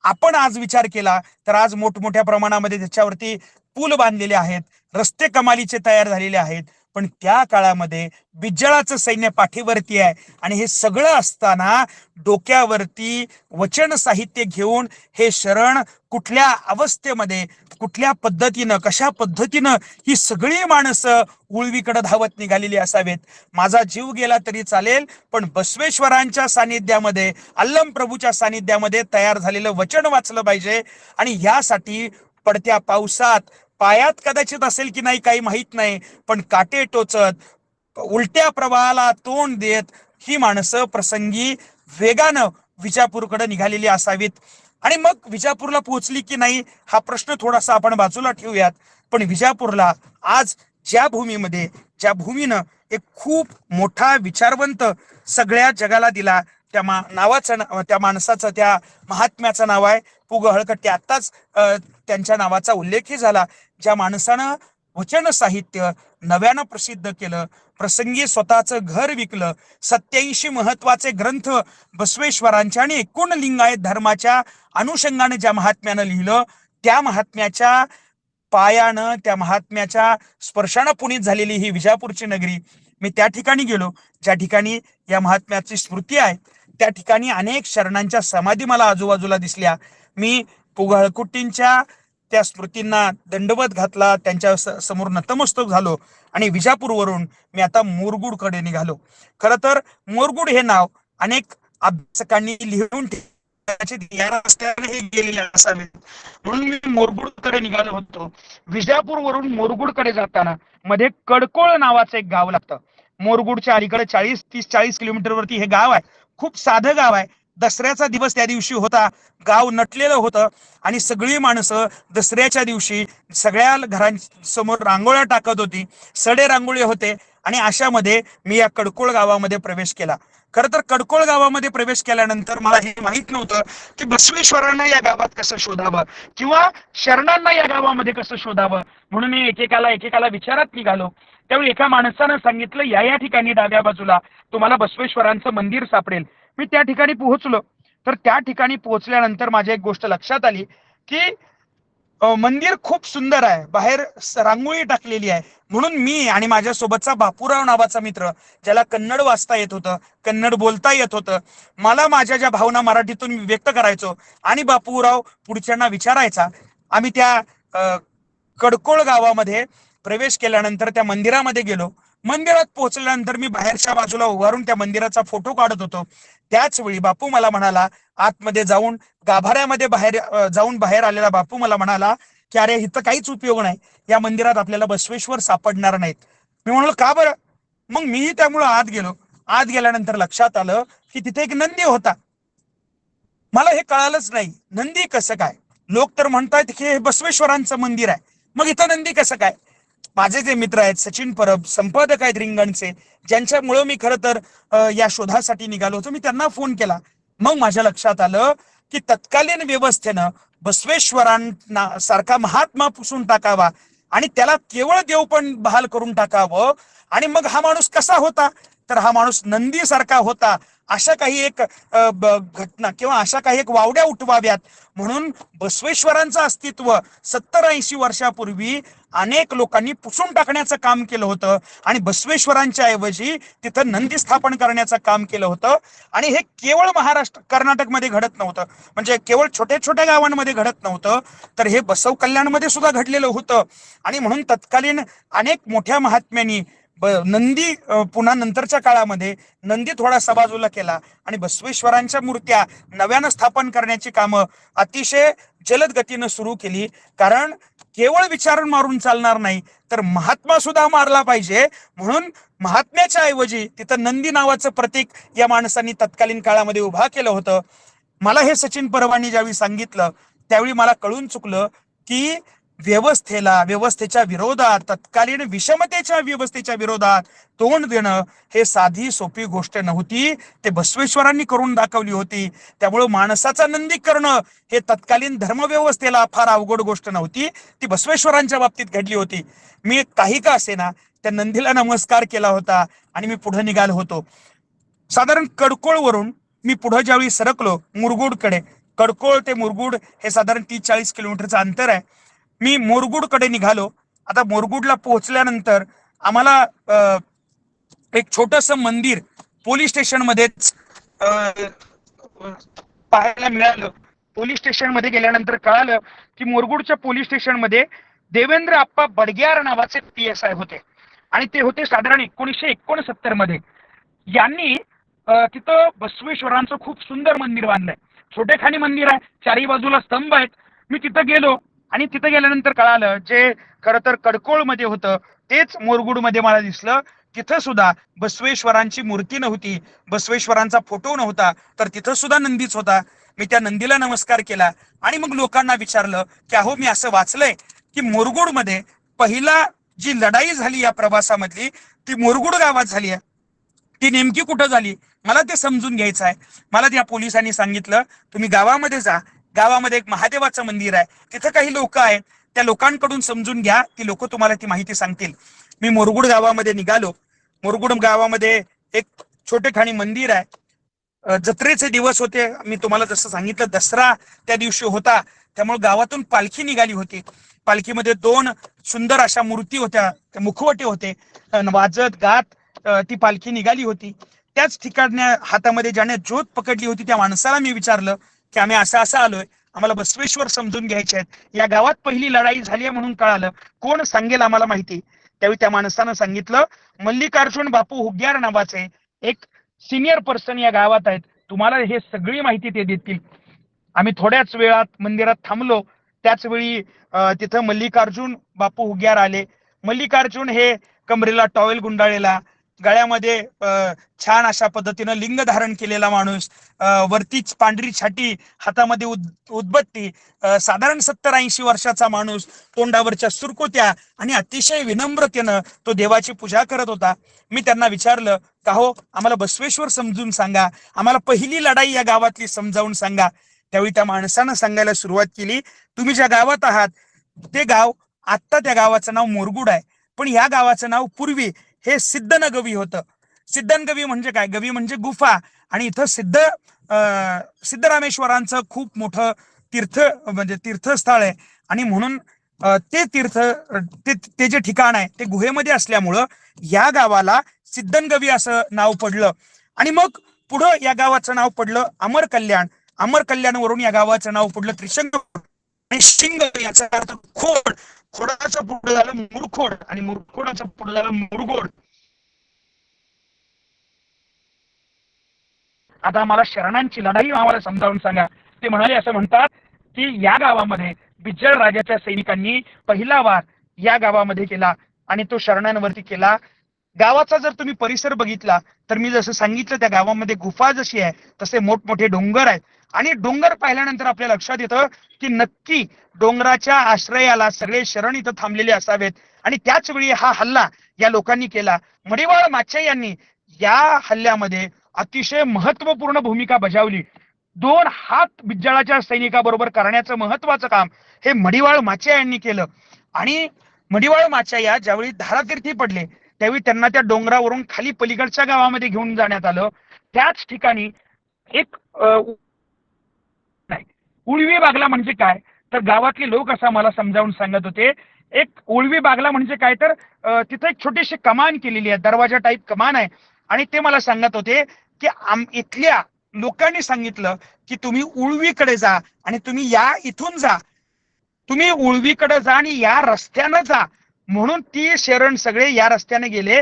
आपण आज विचार केला तर आज मोठमोठ्या प्रमाणामध्ये त्याच्यावरती पूल बांधलेले आहेत, रस्ते कमालीचे तयार झालेले आहेत. पण त्या काळामध्ये बिज्जळाचं सैन्य पाठीवरती आहे आणि हे सगळं असताना डोक्यावरती वचन साहित्य घेऊन हे शरण कुठल्या अवस्थेमध्ये, कुठल्या पद्धतीनं, कशा पद्धतीनं ही सगळी माणसं उळवीकडे धावत निघालेली असावेत. माझा जीव गेला तरी चालेल, पण बसवेश्वरांच्या सानिध्यामध्ये, अल्लम प्रभूच्या सानिध्यामध्ये तयार झालेलं वचन वाचलं पाहिजे. आणि यासाठी पडत्या पावसात, पायात कदाचित असेल की नाही काही माहित नाही, पण काटे टोचत उलट्या प्रवाहाला तोंड देत ही माणसं प्रसंगी वेगानं विजापूरकडे निघालेली असावीत. आणि मग विजापूरला पोहोचली की नाही हा प्रश्न थोडासा आपण बाजूला ठेवूयात. पण विजापूरला आज ज्या भूमीनं एक खूप मोठा विचारवंत सगळ्या जगाला दिला, त्या माणसाचं, त्या महात्म्याचं नाव आहे पु ग हळकट्टी. आत्ताच त्यांच्या नावाचा उल्लेखही झाला. ज्या माणसानं वचन साहित्य नव्यानं प्रसिद्ध केलं, प्रसंगी स्वतःचं घर विकलं, 87 महत्वाचे ग्रंथ बसवेश्वरांच्या आणि एकूण लिंगायत धर्माच्या अनुषंगाने ज्या महात्म्यानं लिहिलं, त्या महात्म्याच्या पायानं, त्या महात्म्याच्या स्पर्शानं पुनीत झालेली ही विजापूरची नगरी. मी त्या ठिकाणी गेलो ज्या ठिकाणी या महात्म्याची स्मृती आहे. त्या ठिकाणी अनेक शरणांच्या समाधी मला आजूबाजूला दिसल्या. मी पुगळकुट्टींच्या त्या स्मृतींना दंडवत घातला, त्यांच्या समोर नतमस्तक झालो आणि विजापूरवरून मी आता मोरगुडकडे निघालो. खरं तर मोरगुड हे नाव अनेक अभ्यासकांनी लिहून गेलेले असावे, म्हणून मी मोरगुडकडे निघालो होतो. विजापूरवरून मोरगुडकडे जाताना मध्ये कडकोळ नावाचं एक गाव लागतं. मोरगुडच्या अलीकडे 30-40 किलोमीटरवरती हे गाव आहे. खूप साधं गाव आहे. दसऱ्याचा दिवस त्या दिवशी होता. गाव नटलेलं होतं आणि सगळी माणसं दसऱ्याच्या दिवशी सगळ्या घरांसमोर रांगोळ्या टाकत होती. सडे रांगोळी होते आणि अशामध्ये मी या कडकोळ गावामध्ये प्रवेश केला. खरं तर कडकोळ गावामध्ये प्रवेश केल्यानंतर मला हे माहित नव्हतं की बसवेश्वरांना या गावात कसं शोधावं किंवा शरणांना या गावामध्ये कसं शोधावं. म्हणून मी एकेकाला विचारत निघालो. त्यावेळी एका माणसानं सांगितलं, या ठिकाणी डाव्या बाजूला तुम्हाला बसवेश्वरांचं मंदिर सापडेल. मी त्या ठिकाणी पोहोचलो. तर त्या ठिकाणी पोहोचल्यानंतर माझी एक गोष्ट लक्षात आली की मंदिर खूप सुंदर आहे, बाहेर रांगोळी टाकलेली आहे. म्हणून मी आणि माझ्या सोबतचा बापूराव नावाचा मित्र, ज्याला कन्नड वाचता येत होतं, कन्नड बोलता येत होतं, मला माझ्या ज्या भावना मराठीतून व्यक्त करायचो आणि बापूराव पुढच्यांना विचारायचा. आम्ही त्या कडकोळ गावामध्ये प्रवेश केल्यानंतर त्या मंदिरामध्ये गेलो. मंदिरात पोहोचल्यानंतर मी बाहेरच्या बाजूला उभारून त्या मंदिराचा फोटो काढत होतो. त्याच वेळी बापू मला म्हणाला, आतमध्ये जाऊन गाभाऱ्यामध्ये बाहेर आलेला बापू मला म्हणाला की अरे इथं काहीच उपयोग नाही, या मंदिरात आपल्याला बसवेश्वर सापडणार नाहीत. मी म्हणलो का बरं? मग मीही त्यामुळं आत गेलो. आत गेल्यानंतर लक्षात आलं की तिथे एक नंदी होता. मला हे कळालंच नाही, नंदी कसं काय? लोक तर म्हणतात की हे बसवेश्वरांचं मंदिर आहे, मग इथं नंदी कसं काय? माझे जे मित्र आहेत सचिन परब, संपादक आहेत रिंगणचे, ज्यांच्यामुळे मी खरं तर या शोधासाठी निघालो होतो, मी त्यांना फोन केला. मग माझ्या लक्षात आलं की तत्कालीन व्यवस्थेनं बसवेश्वरांना सारखा महात्मा पुसून टाकावा आणि त्याला केवळ देव पण बहाल करून टाकावं. आणि मग हा माणूस कसा होता? तर हा माणूस नंदी सारखा होता. अशा काही एक घटना किंवा अशा काही एक वावड्या उठवाव्यात म्हणून बसवेश्वरांचं अस्तित्व 70-80 वर्षापूर्वी अनेक लोकांनी पुसून टाकण्याचं काम केलं होतं आणि बसवेश्वरांच्या ऐवजी तिथं नंदी स्थापन करण्याचं काम केलं होतं. आणि हे केवळ कर्नाटकमध्ये घडत नव्हतं, म्हणजे केवळ छोट्या छोट्या गावांमध्ये घडत नव्हतं, तर हे बसव कल्याणमध्ये सुद्धा घडलेलं होतं. आणि म्हणून तत्कालीन अनेक मोठ्या महात्म्यांनी नंदी पुन्हा नंतरच्या काळामध्ये नंदी थोडासा बाजूला केला आणि बसवेश्वरांच्या मूर्त्या नव्यानं स्थापन करण्याची कामं अतिशय जलद गतीनं सुरू केली. कारण केवळ विचारून मारून चालणार नाही, तर महात्मा सुद्धा मारला पाहिजे. म्हणून महात्म्याच्या ऐवजी तिथं नंदी नावाचं प्रतीक या माणसांनी तत्कालीन काळामध्ये उभा केलं होतं. मला हे सचिन परवानी ज्यावेळी सांगितलं त्यावेळी मला कळून चुकलं की व्यवस्थेच्या विरोधात, तत्कालीन विषमतेच्या व्यवस्थेच्या विरोधात तोंड देणं हे साधी सोपी गोष्ट नव्हती, ते बसवेश्वरांनी करून दाखवली होती. त्यामुळे माणसाचा नंदी करणं हे तत्कालीन धर्मव्यवस्थेला फार अवघड गोष्ट नव्हती, ती बसवेश्वरांच्या बाबतीत घडली होती. मी काही का असेना त्या नंदीला नमस्कार केला होता आणि मी पुढे निघालो होतो. साधारण कडकोळवरून मी पुढे ज्यावेळी सरकलो मुरगुडकडे, कडकोळ ते मुरगुड हे साधारण 30-40 किलोमीटरचं अंतर आहे. मी मोरगुडकडे निघालो. आता मोरगुडला पोहोचल्यानंतर आम्हाला एक छोटस मंदिर पोलीस स्टेशन मध्येच पाहायला मिळालं. पोलीस स्टेशन मध्ये गेल्यानंतर कळालं की मोरगुडच्या पोलीस स्टेशन मध्ये देवेंद्र आप्पा बडग्यार नावाचे PSI होते आणि ते होते साधारण 1969 मध्ये. यांनी तिथं बसवेश्वरांचं खूप सुंदर मंदिर बांधलंय. छोटेखानी मंदिर आहे, चारही बाजूला स्तंभ आहेत. मी तिथं गेलो आणि तिथं गेल्यानंतर कळालं जे खरं तर कडकोळ मध्ये होतं तेच मोरगुड मध्ये मला दिसलं. तिथं सुद्धा बसवेश्वरांची मूर्ती नव्हती, बसवेश्वरांचा फोटो नव्हता, तर तिथं सुद्धा नंदीच होता. मी त्या नंदीला नमस्कार केला आणि मग लोकांना विचारलं की अहो मी असं वाचलंय की मोरगुड मध्ये पहिला जी लढाई झाली या प्रवासामधली ती मोरगुड गावात झाली आहे, ती नेमकी कुठं झाली मला ते समजून घ्यायचं आहे. मला त्या पोलिसांनी सांगितलं तुम्ही गावामध्ये जा, गावामध्ये एक महादेवाचं मंदिर आहे, तिथं काही लोक आहेत त्या लोकांकडून समजून घ्या, ती लोक तुम्हाला ती माहिती सांगतील. मी मुरगुड गावामध्ये निघालो. मुरगुड गावामध्ये एक छोटेखानी मंदिर आहे. जत्रेचे दिवस होते. मी तुम्हाला जसं सांगितलं दसरा त्या दिवशी होता, त्यामुळे गावातून पालखी निघाली होती. पालखीमध्ये 2 सुंदर अशा मूर्ती होत्या, मुखवटे होते. वाजत गात ती पालखी निघाली होती. त्याच ठिकाणी हातामध्ये ज्याने ज्योत पकडली होती त्या माणसाला मी विचारलं की आम्ही असं आलोय, आम्हाला बसवेश्वर समजून घ्यायचे आहेत, या गावात पहिली लढाई झाली आहे म्हणून कळालं, कोण सांगेल आम्हाला माहिती. त्यावेळी त्या माणसानं सांगितलं, मल्लिकार्जुन बापू हुग्यार नावाचे एक सिनियर पर्सन या गावात आहेत, तुम्हाला हे सगळी माहिती ते देतील. आम्ही थोड्याच वेळात मंदिरात थांबलो. त्याच वेळी तिथं मल्लिकार्जुन बापू हुग्यार आले. मल्लिकार्जुन हे कमरेला टॉवेल गुंडाळलेला, गळ्यामध्ये छान अशा पद्धतीनं लिंग धारण केलेला माणूस, वरती पांढरी छाटी, हातामध्ये उदबत्ती, साधारण 70-80 वर्षाचा माणूस, तोंडावरच्या सुरकुत्या आणि अतिशय विनम्रतेनं तो देवाची पूजा करत होता. मी त्यांना विचारलं, का हो आम्हाला बसवेश्वर समजून सांगा, आम्हाला पहिली लढाई या गावातली समजावून सांगा. त्यावेळी त्या माणसानं सांगायला सुरुवात केली, तुम्ही ज्या गावात आहात ते गाव आत्ता त्या गावाचं नाव मुरगुड आहे, पण या गावाचं नाव पूर्वी हे सिद्धनगवी होतं. सिद्धनगवी म्हणजे काय? गवी म्हणजे गुफा, आणि इथं सिद्धरामेश्वरांचं खूप मोठं म्हणजे तीर्थस्थळ आहे, आणि म्हणून ते ते जे ठिकाण आहे ते गुहेमध्ये असल्यामुळं या गावाला सिद्धनगवी असं नाव पडलं. आणि मग पुढं या गावाचं नाव पडलं अमर कल्याण. अमर कल्याणवरून या गावाचं नाव पडलं त्रिशंग, आणि शिंग याचा अर्थ खोड. खोडाचं पुढं झालं मुरखोड, आणि मुरखोडाचं पुढं झालं मुरगोड. आता आम्हाला शरणांची लढाई आम्हाला समजावून सांगा. ते म्हणाले, असं म्हणतात की या गावामध्ये बिज्जळ राजाच्या सैनिकांनी पहिला वार या गावामध्ये केला, आणि तो शरणांवरती केला. गावाचा जर तुम्ही परिसर बघितला तर मी जसं सांगितलं त्या गावामध्ये गुफा जशी आहे तसे मोठमोठे डोंगर आहेत, आणि डोंगर पाहिल्यानंतर आपल्या लक्षात येतं की नक्की डोंगराच्या आश्रयाला सगळे शरण इथं थांबलेले असावेत. आणि त्याच वेळी हा हल्ला या लोकांनी केला. मडिवाळ माचे यांनी या हल्ल्यामध्ये अतिशय महत्वपूर्ण भूमिका बजावली. 2 हात बिज्जळाच्या सैनिकाबरोबर करण्याचं महत्वाचं काम हे मडिवाळ माच्या यांनी केलं. आणि मडिवाळ माच्या या ज्यावेळी धारातीर्थी पडले त्यावेळी त्यांना त्या डोंगरावरून खाली पलीकडच्या गावामध्ये घेऊन जाण्यात आलं. त्याच ठिकाणी एक उळवी बागला म्हणजे काय तर गावातले लोक असं मला समजावून सांगत होते, एक उळवी बागला म्हणजे काय तर तिथे एक छोटीशी कमान केलेली आहे, दरवाजा टाईप कमान आहे. आणि ते मला सांगत होते की इथल्या लोकांनी सांगितलं की तुम्ही उळवीकडे जा, आणि तुम्ही या इथून जा, तुम्ही उळवीकडे जा आणि या रस्त्यानं जा. म्हणून ती शरण सगळे या रस्त्याने गेले.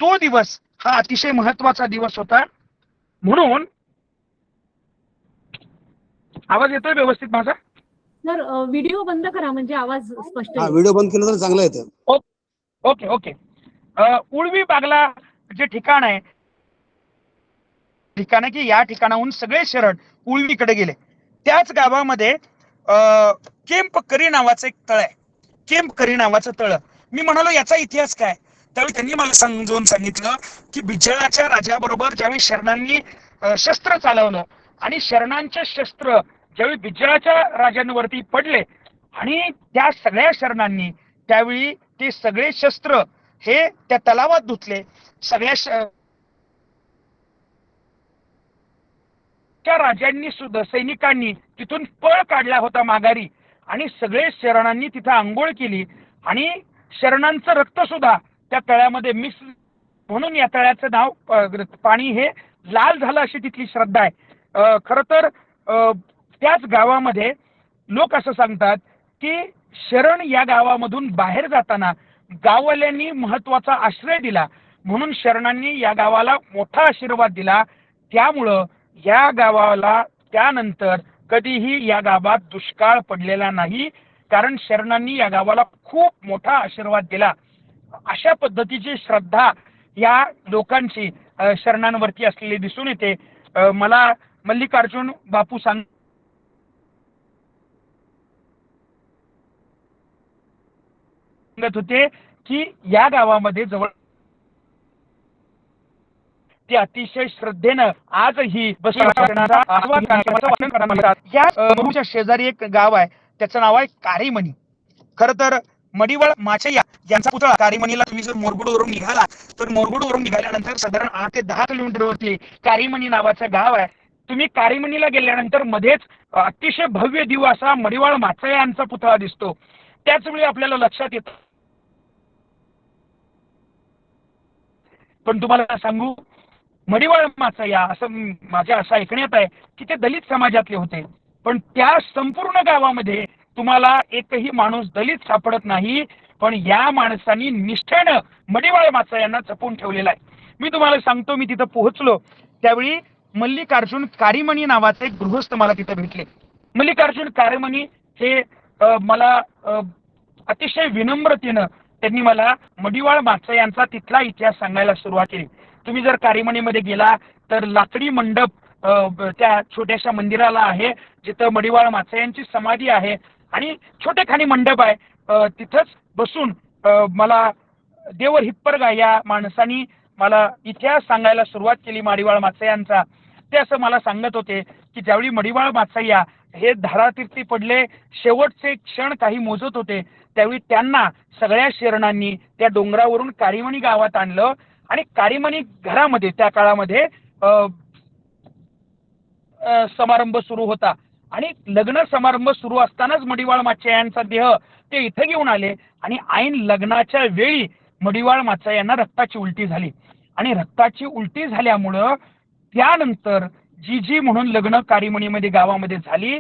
तो दिवस हा अतिशय महत्वाचा दिवस होता. म्हणून आवाज येतोय व्यवस्थित माझा? सर व्हिडिओ बंद करा म्हणजे आवाज स्पष्ट हा व्हिडिओ बंद केला तर चांगला येतं. Okay okay. उळवी बागला जे ठिकाण आहे की या ठिकाणाहून सगळे शरण उळवीकडे गेले. त्याच गावामध्ये केम्प करी नावाचं एक तळ आहे. केम्प करी नावाचं तळ. मी म्हणालो याचा इतिहास काय, त्यावेळी त्यांनी मला समजावून सांगितलं की बिज्जळाच्या राजाबरोबर ज्यावेळी शरणांनी शस्त्र चालवलं, आणि शरणांचे शस्त्र ज्यावेळी बिज्जळाच्या राजांवरती पडले, आणि त्या सगळ्या शरणांनी त्यावेळी ते सगळे शस्त्र हे त्या तलावात धुतले. सगळ्या राजांनी सुद्धा सैनिकांनी तिथून पळ काढला होता माघारी, आणि सगळे शरणांनी तिथं आंघोळ केली, आणि शरणांचं रक्त सुद्धा त्या तळ्यामध्ये मिक्स, म्हणून या तळ्याचं नाव पाणी हे लाल झालं अशी तिथली श्रद्धा आहे. खर तर त्याच गावामध्ये लोक असं सांगतात की शरण या गावामधून बाहेर जाताना गाववाल्यांनी महत्वाचा आश्रय दिला, म्हणून शरणांनी या गावाला मोठा आशीर्वाद दिला. त्यामुळं या गावाला त्यानंतर कधीही या गावात दुष्काळ पडलेला नाही, कारण शरणांनी या गावाला खूप मोठा आशीर्वाद दिला. अशा पद्धतीची श्रद्धा या लोकांची शरणांवरती असलेली दिसून येते. मला मल्लिकार्जुन बापू सांगत होते की या गावामध्ये जवळ ते अतिशय श्रद्धेनं आजही बसवेश्वराचा आस्वाद करण्याचं वाचन करतात. या शेजारी एक गाव आहे, त्याचं नाव आहे कारीमणी. खर तर मडिवाळ माचय्या यांचा पुतळा कारीमणीला तुम्ही जर मोरगुडवरून निघाला तर मोरगुडवरून निघाल्यानंतर साधारण 8 ते 10 किलोमीटरवरती कारीमणी नावाचं गाव आहे. तुम्ही कारीमणीला गेल्यानंतर मध्येच अतिशय भव्य दिवा असा मडिवाळ माचय्या यांचा पुतळा दिसतो. त्याच वेळी आपल्याला लक्षात येतं, पण तुम्हाला सांगू, मडिवाळ माचय्या असं माझ्या असं ऐकण्यात आहे की ते दलित समाजातले होते, पण त्या संपूर्ण गावामध्ये तुम्हाला एकही माणूस दलित सापडत नाही. पण या माणसांनी निष्ठेनं मडिवाळ माचय्यांना जपून ठेवलेला आहे. मी तुम्हाला सांगतो, मी तिथं पोहोचलो त्यावेळी मल्लिकार्जुन कारीमणी नावाचे एक गृहस्थ मला तिथे भेटले. मल्लिकार्जुन कारीमणी हे मला अतिशय विनम्रतेनं त्यांनी मला मडिवाळ माचय्यांचा तिथला इतिहास सांगायला सुरुवात केली. तुम्ही जर कारीमणीमध्ये गेला तर लाकडी मंडप त्या छोट्याशा मंदिराला आहे जिथं मडिवाळ माचय्यांची समाधी आहे आणि छोटे खाली मंडप आहे. तिथंच बसून मला देवर हिप्परगा या माणसानी मला इतिहास सांगायला सुरुवात केली मडिवाळ माचय्यांचा. ते असं मला सांगत होते की ज्यावेळी मडिवाळ माचय्या हे धारातीर्थी पडले, शेवटचे क्षण काही मोजत होते, त्यावेळी त्यांना सगळ्या शरणांनी त्या डोंगरावरून कारीमणी गावात आणलं आणि कारीमणी घरामध्ये त्या काळामध्ये समारंभ सुरू होता आणि लग्न समारंभ सुरू असतानाच मडिवाळ माचय्यांचा देह ते इथं घेऊन आले आणि ऐन लग्नाच्या वेळी मडिवाळ माचय्यांना रक्ताची उलटी झाली आणि रक्ताची उलटी झाल्यामुळं त्यानंतर जी म्हणून लग्न कारीमणीमध्ये गावामध्ये झाली,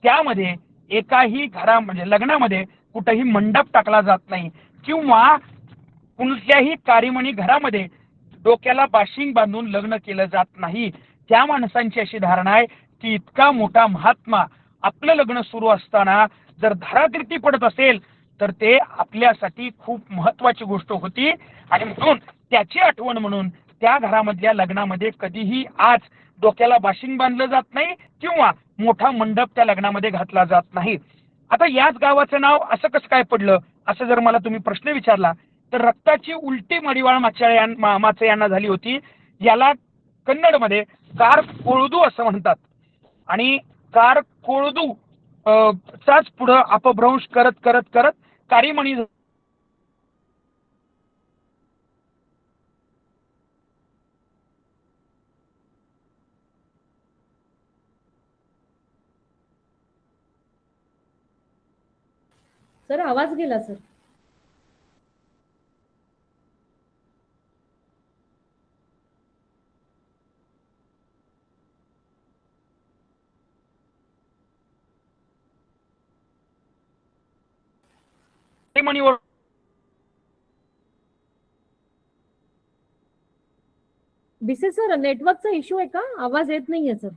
त्यामध्ये एकाही म्हणजे लग्नामध्ये कुठेही मंडप टाकला जात नाही किंवा कुठल्याही कारीमणी घरामध्ये डोक्याला बाशिंग बांधून लग्न केलं जात नाही. त्या माणसांची अशी धारणा आहे की इतका मोठा महात्मा आपलं लग्न सुरू असताना जर धारातीर्थी पडत असेल तर ते आपल्यासाठी खूप महत्वाची गोष्ट होती आणि म्हणून त्याची आठवण म्हणून त्या घरामधल्या लग्नामध्ये कधीही आज डोक्याला बाशिंग बांधलं जात नाही किंवा मोठा मंडप त्या लग्नामध्ये घातला जात नाही. आता याच गावाचं नाव असं कसं काय पडलं, असं जर मला तुम्ही प्रश्न विचारला तर रक्ताची उलटी मडिवाळ माचय्यांना झाली होती. याला कन्नडमध्ये कार कोळदू असं म्हणतात आणि कार कोळदू चाच पुढं अपभ्रंश करत करत करत कारीमणी सर आवाज गेला सर. कारीमणीवर बिसे सर नेटवर्कचा इश्यू आहे का? आवाज येत नाहीये सर.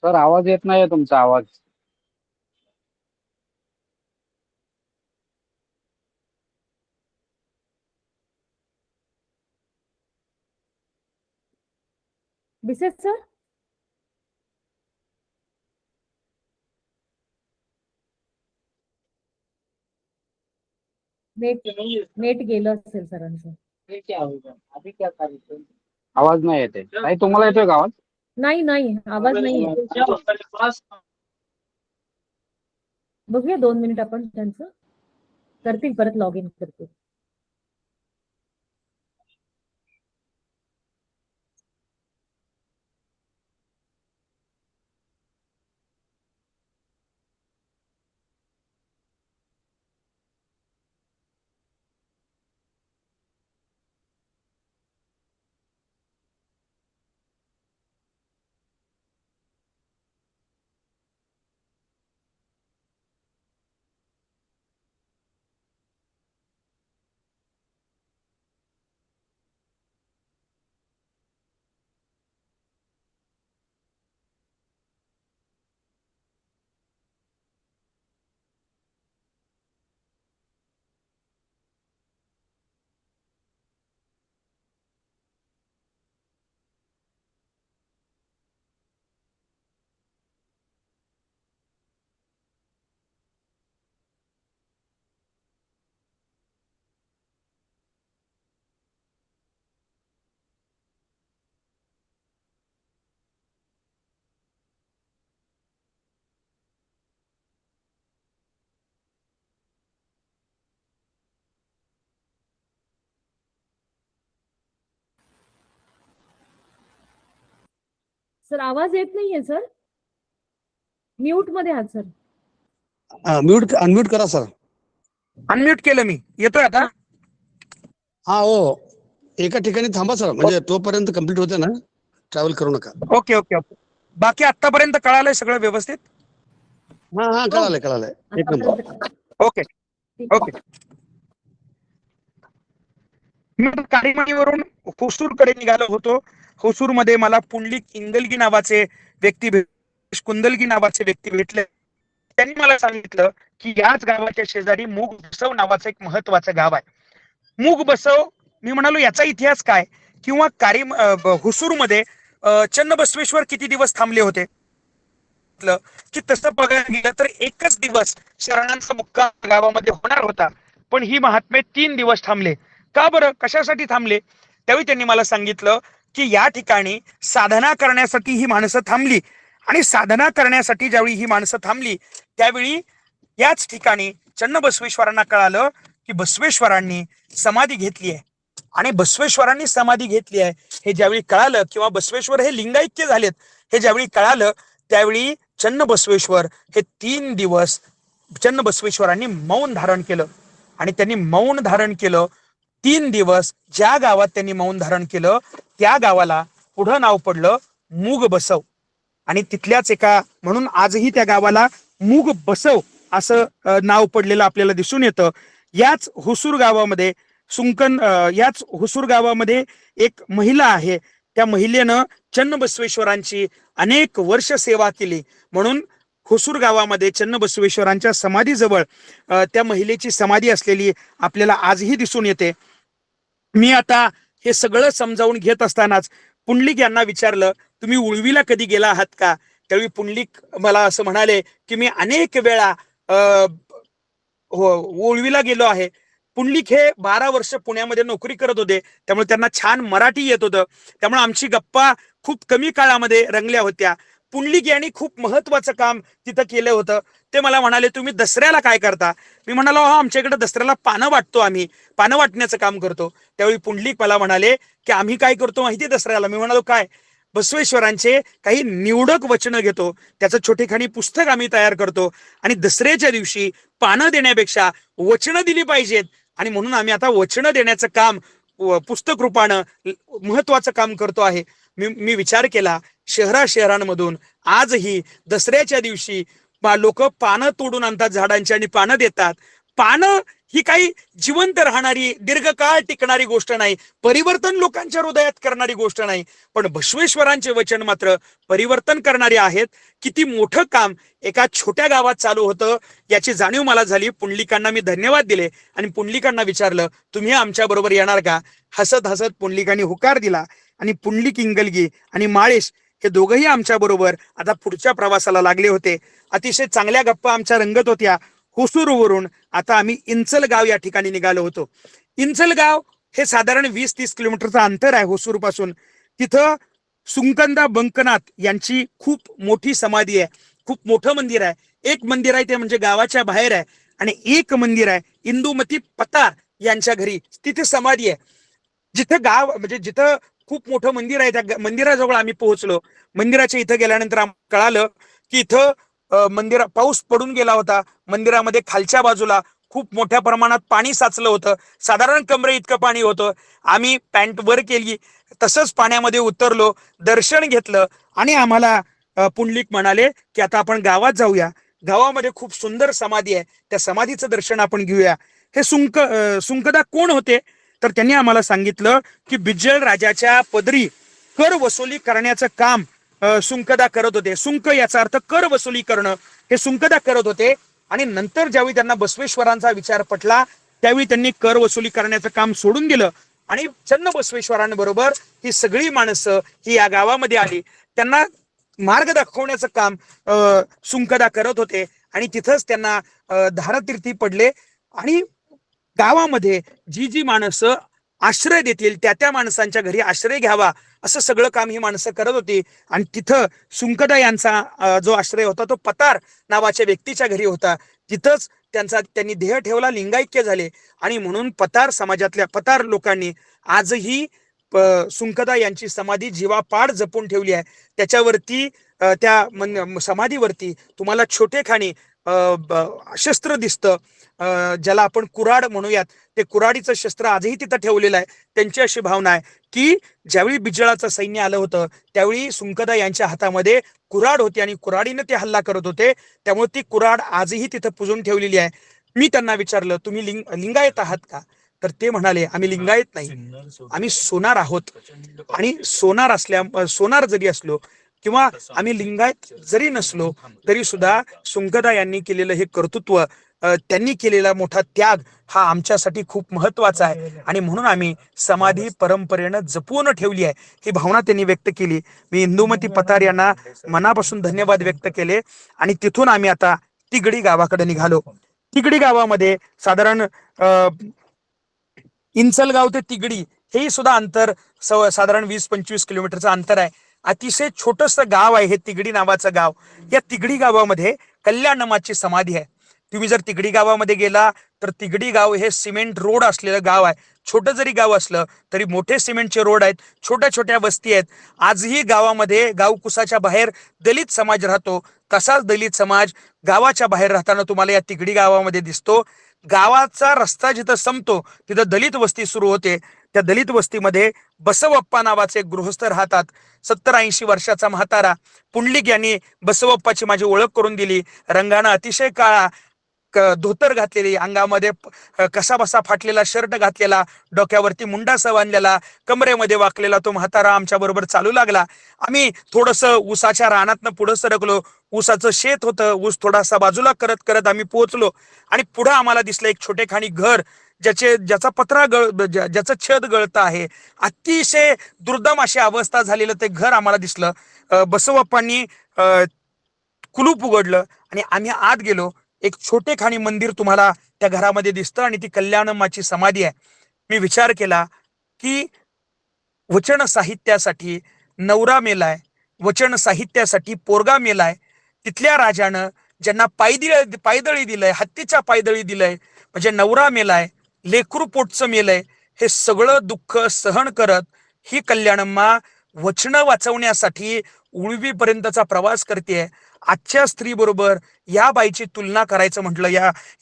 सर आवाज येत नाहीये तुमचा आवाज. बिसे सर नेट नेट गेलं असेल सरांचं. आवाज नाही येते. ताई तुम्हाला येतोय का आवाज? नाही नाही आवाज नाहीये. बघूया 2 मिनिट आपण त्यांचं करतील, परत लॉग इन करतील. सर आवाज येत नाहीये सर. म्यूट मध्ये आहात सर. म्यूट अनम्यूट करा सर. अनम्यूट केलं मी. येतोय आता? हा हो, एका ठिकाणी थांबा सर, म्हणजे तोपर्यंत कंप्लीट होते ना, ट्रॅव्हल करू नका. Okay okay okay. बाकी आतापर्यंत कळालंय सगळं व्यवस्थित? हा कळालंय एक नंबर. आतापर्यंत ओके ओके. मी काळीमाणीवरून होसूरकडे निघालो होतो. होसूरमध्ये मला पुंडलिक इंगलगी नावाचे व्यक्ती कुंदलगी नावाचे व्यक्ती भेटले. त्यांनी मला सांगितलं की याच गावाच्या शेजारी मूग बसव नावाचं एक महत्वाचं गाव आहे. मूग बसव, मी म्हणालो याचा इतिहास काय, किंवा हुसूरमध्ये चन्नबसवेश्वर किती दिवस थांबले होते की तसं बघायला गेलं तर एकच दिवस शरणांचा मुक्काम गावामध्ये होणार होता, पण ही महात्मे 3 दिवस थांबले. का बरं, कशासाठी थांबले? त्यावेळी त्यांनी मला सांगितलं की या ठिकाणी साधना करण्यासाठी ही माणसं थांबली, आणि साधना करण्यासाठी ज्यावेळी ही माणसं थांबली त्यावेळी याच ठिकाणी चन्नबसवेश्वरांना कळालं की बसवेश्वरांनी समाधी घेतली आहे. आणि बसवेश्वरांनी समाधी घेतली आहे हे ज्यावेळी कळालं, किंवा बसवेश्वर हे लिंगायक्य झालेत हे ज्यावेळी कळालं, त्यावेळी चन्नबसवेश्वर हे 3 दिवस चन्नबसवेश्वरांनी मौन धारण केलं. आणि त्यांनी मौन धारण केलं 3 दिवस. ज्या गावात त्यांनी मौन धारण केलं त्या गावाला पुढं नाव पडलं मूग बसव. आणि तिथल्याच एका, म्हणून आजही त्या गावाला मूग बसव असं नाव पडलेलं आपल्याला दिसून येतं. याच हुसूर गावामध्ये याच हुसूर गावामध्ये एक महिला आहे. त्या महिलेनं चन्नबसवेश्वरांची अनेक वर्ष सेवा केली, म्हणून हुसूर गावामध्ये चन्नबसवेश्वरांच्या समाधीजवळ त्या महिलेची समाधी असलेली आपल्याला आजही दिसून येते. मी आता हे सगळं समजावून घेत असतानाच पुंडलिक यांना विचारलं, तुम्ही उळवीला कधी गेला आहात का? त्यावेळी पुंडलिक मला असं म्हणाले की मी अनेक वेळा उळवीला गेलो आहे. पुंडलिक हे 12 वर्ष पुण्यामध्ये नोकरी करत होते, त्यामुळे त्यांना छान मराठी येत होतं. त्यामुळे आमची गप्पा खूप कमी काळामध्ये रंगल्या होत्या. पुंडलिक यांनी खूप महत्वाचं काम तिथं केलं होतं. ते मला म्हणाले, तुम्ही दसऱ्याला काय करता? मी म्हणालो, हा आमच्याकडे दसऱ्याला पानं वाटतो, आम्ही पानं वाटण्याचं काम करतो. त्यावेळी पुंडलिक मला म्हणाले की आम्ही काय करतो माहिती दसऱ्याला? मी म्हणालो काय? बसवेश्वरांचे काही निवडक वचनं घेतो, त्याचं छोटेखानी पुस्तक आम्ही तयार करतो, आणि दसऱ्याच्या दिवशी पानं देण्यापेक्षा वचनं दिली पाहिजेत, आणि म्हणून आम्ही आता वचनं देण्याचं काम पुस्तक रूपानं महत्वाचं काम करतो आहे. मी विचार केला, शहरांमधून आजही दसऱ्याच्या दिवशी लोक पानं तोडून आणतात झाडांची आणि पानं देतात. पानं ही काही जिवंत राहणारी, दीर्घकाळ टिकणारी गोष्ट नाही, परिवर्तन लोकांच्या हृदयात करणारी गोष्ट नाही. पण बसवेश्वरांचे वचन मात्र परिवर्तन करणारे आहेत. किती मोठं काम एका छोट्या गावात चालू होतं याची जाणीव मला झाली. पुंडलिकांना मी धन्यवाद दिले आणि पुंडलिकांना विचारलं, तुम्ही आमच्या बरोबर येणार का? हसत हसत पुंडलिकांनी होकार दिला, आणि पुंडलिक इंगलगी आणि माळेश हे दोघंही आमच्या बरोबर आता पुढच्या प्रवासाला लागले होते. अतिशय चांगल्या गप्पा आमच्या रंगत होत्या. हुसूरवरून आता आम्ही इंचलगाव या ठिकाणी निघालो होतो. इंचलगाव हे साधारण 20-30 किलोमीटरचं अंतर आहे हुसूर पासून. तिथं सुंकंदा बंकनाथ यांची खूप मोठी समाधी आहे, खूप मोठं मंदिर आहे. एक मंदिर आहे ते म्हणजे गावाच्या बाहेर आहे, आणि एक मंदिर आहे इंदुमती पतार यांच्या घरी, तिथे समाधी आहे. जिथं गाव म्हणजे जिथं खूप मोठं मंदिर आहे त्या मंदिराजवळ आम्ही पोहोचलो. मंदिराच्या इथं गेल्यानंतर आम्हाला कळालं की इथं मंदिर पाऊस पडून गेला होता. मंदिरामध्ये खालच्या बाजूला खूप मोठ्या प्रमाणात पाणी साचलं होतं, साधारण कमरे इतकं पाणी होतं. आम्ही पॅन्ट वर केली, तसंच पाण्यामध्ये उतरलो, दर्शन घेतलं, आणि आम्हाला पुंडलिक म्हणाले की आता आपण गावात जाऊया, गावामध्ये खूप सुंदर समाधी आहे, त्या समाधीचं दर्शन आपण घेऊया. हे सुंकदा कोण होते? तर त्यांनी आम्हाला सांगितलं की बिज्जळ राजाच्या पदरी कर वसुली करण्याचं काम सुंकदा करत होते. सुंक याचा अर्थ कर वसुली करणं, हे सुंकदा करत होते. आणि नंतर ज्यावेळी त्यांना बसवेश्वरांचा विचार पटला त्यावेळी त्यांनी कर वसुली करण्याचं काम सोडून दिलं, आणि चन्नबसवेश्वरांबरोबर ही सगळी माणसं ही या गावामध्ये आली. त्यांना मार्ग दाखवण्याचं काम सुंकदा करत होते, आणि तिथंच त्यांना धारतीर्थी पडले. आणि गावामध्ये जी माणसं आश्रय देतील त्या माणसांच्या घरी आश्रय घ्यावा असं सगळं काम ही माणसं करत होती. आणि तिथं सुंकदा यांचा जो आश्रय होता तो पतार नावाच्या व्यक्तीच्या घरी होता. तिथंच त्यांनी देह ठेवला, लिंगायक्य झाले. आणि म्हणून पतार समाजातल्या पतार लोकांनी आजही सुंकदा यांची समाधी जीवापाड जपून ठेवली आहे. त्याच्यावरती समाधीवरती तुम्हाला छोटेखानी शस्त्र दिसतं, ज्याला आपण कुऱ्हाड म्हणूयात. ते कुऱ्हाडीचं शस्त्र आजही तिथं ठेवलेलं आहे. त्यांची अशी भावना आहे की ज्यावेळी बिजळाचं सैन्य आलं होतं त्यावेळी सुंकदा यांच्या हातामध्ये कुऱ्हाड होती आणि कुऱ्हाडीनं ते हल्ला करत होते. त्यामुळे ती कुऱ्हाड आजही तिथं पुजून ठेवलेली आहे. मी त्यांना विचारलं, तुम्ही लिंगायत आहात का? तर ते म्हणाले, आम्ही लिंगायत नाही, आम्ही सोनार आहोत. आणि सोनार जरी असलो किंवा आम्ही लिंगायत जरी नसलो तरी सुद्धा सुंकदा यांनी केलेलं हे कर्तृत्व, त्यांनी केलेला मोठा त्याग हा आमच्यासाठी खूप महत्वाचा आहे आणि म्हणून आम्ही समाधी परंपरेनं जपून ठेवली आहे, ही भावना त्यांनी व्यक्त केली. मी इंदुमती पतार यांना मनापासून धन्यवाद व्यक्त केले आणि तिथून आम्ही आता तिगडी गावाकडे निघालो. तिगडी गावामध्ये साधारण इंचलगाव ते तिगडी हे सुद्धा अंतर साधारण 20-25 किलोमीटरचं अंतर आहे. अतिशय छोटस गाव आहे हे तिगडी नावाचं गाव. या तिगडी गावामध्ये कल्याणमाची समाधी आहे. तुम्ही जर तिगडी गावामध्ये गेला तर तिगडी गाव हे सिमेंट रोड असलेलं गाव आहे. छोटं जरी गाव असलं तरी मोठे सिमेंटचे रोड आहेत, छोट्या छोट्या वस्ती आहेत. आजही गावामध्ये गावकुसाच्या बाहेर दलित समाज राहतो. तसाच दलित समाज गावाच्या बाहेर राहताना तुम्हाला या तिगडी गावामध्ये दिसतो. गावाचा रस्ता जिथं संपतो तिथं दलित वस्ती सुरू होते. त्या दलित वस्तीमध्ये बसवप्पा नावाचे एक गृहस्थ राहतात. 70-80 वर्षाचा म्हातारा. पुंडलिक यांनी बसवप्पाची माझी ओळख करून दिली. रंगानं अतिशय काळा धोतर घातलेली, अंगामध्ये कसा बसा फाटलेला शर्ट घातलेला, डोक्यावरती मुंडासा बांधलेला, कमरेमध्ये वाकलेला तो म्हातारा आमच्या बरोबर चालू लागला. आम्ही थोडस ऊसाच्या रानातनं पुढे सरकलो. ऊसाचं शेत होतं. ऊस थोडासा बाजूला करत करत आम्ही पोहोचलो आणि पुढे आम्हाला दिसलं एक छोटेखानी घर, ज्याचा पत्रा ज्याचं छत गळतं आहे. अतिशय दुर्दम अशी अवस्था झालेलं ते घर आम्हाला दिसलं. बसवप्पांनी कुलूप उघडलं आणि आम्ही आत गेलो. एक छोटेखानी मंदिर तुम्हाला त्या घरामध्ये दिसतं आणि ती कल्याणमाची समाधी आहे. मी विचार केला की वचन साहित्यासाठी नवरा मेलाय, वचन साहित्यासाठी पोरगा मेलाय, तिथल्या राजानं ज्यांना पायदळी दिलंय, हत्तीच्या पायदळी दिलंय, म्हणजे नवरा मेलाय, लेकरू पोटचं मेलंय, हे सगळं दुःख सहन करत ही कल्याणम्मा वचन वाचवण्यासाठी उळवीपर्यंतचा प्रवास करते. आजच्या स्त्री बरोबर या बाईची तुलना करायचं म्हटलं,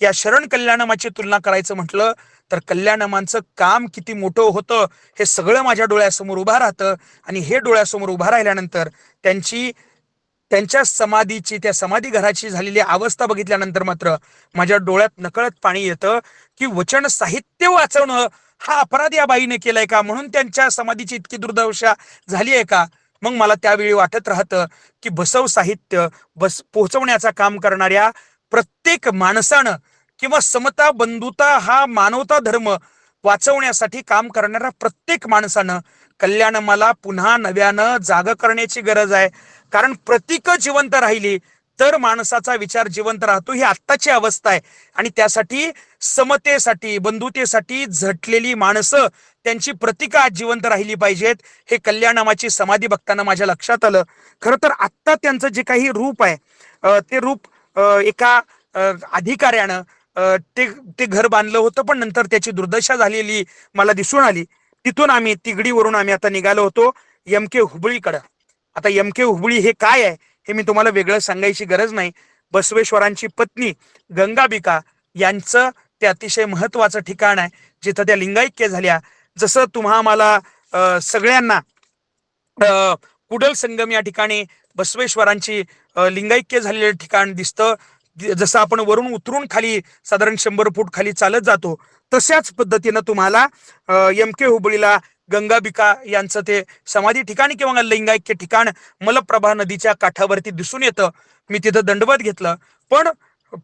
या शरण कल्याणमाची तुलना करायचं म्हटलं तर कल्याणमांचं काम किती मोठं होतं हे सगळं माझ्या डोळ्यासमोर उभा राहतं. आणि हे डोळ्यासमोर उभा राहिल्यानंतर त्यांच्या समाधीची, त्या समाधी घराची झालेली अवस्था बघितल्यानंतर मात्र माझ्या डोळ्यात नकळत पाणी येतं की वचन साहित्य वाचवणं हा अपराध या बाईने केलाय का? म्हणून त्यांच्या समाधीची इतकी दुर्दशा झाली आहे का? मग मला त्यावेळी वाटत राहतं की बसव साहित्य पोहोचवण्याचा काम करणाऱ्या प्रत्येक माणसानं किंवा समता बंधुता हा मानवता धर्म वाचवण्यासाठी काम करणाऱ्या प्रत्येक माणसानं कल्याणमाला पुन्हा नव्यानं जाग करण्याची गरज आहे. कारण प्रतीक जिवंत राहिली तर माणसाचा विचार जिवंत राहतो. ही आत्ताची अवस्था आहे आणि त्यासाठी समतेसाठी, बंधुतेसाठी झटलेली माणसं, त्यांची प्रतीका आज जिवंत राहिली पाहिजेत. हे कल्याणमाची समाधी बघताना माझ्या लक्षात आलं. खरं तर आत्ता त्यांचं जे काही रूप आहे ते रूप एका अधिकाऱ्यानं ते घर बांधलं होतं, पण नंतर त्याची दुर्दशा झालेली मला दिसून आली. तिथून आम्ही तिगडीवरून आता निघालो होतो यमके हुबळीकडं. आता यमके हुबळी हे काय आहे हे मी तुम्हाला वेगळं सांगायची गरज नाही. बसवेश्वरांची पत्नी गंगाबिका यांचं ते अतिशय महत्वाचं ठिकाण आहे जिथं त्या लिंगायक्य झाल्या. जसं मला सगळ्यांना कुडल संगम या ठिकाणी बसवेश्वरांची लिंगायक्य झालेलं ठिकाण दिसतं. जसं आपण वरून उतरून खाली साधारण 100 फूट खाली चालत जातो तशाच पद्धतीनं तुम्हाला यमके हुबळीला गंगाबिका यांचं ते समाधी ठिकाण किंवा लिंगायक्य ठिकाण मलप्रभा नदीच्या काठावरती दिसून येतं. मी तिथं दंडवत घेतलं, पण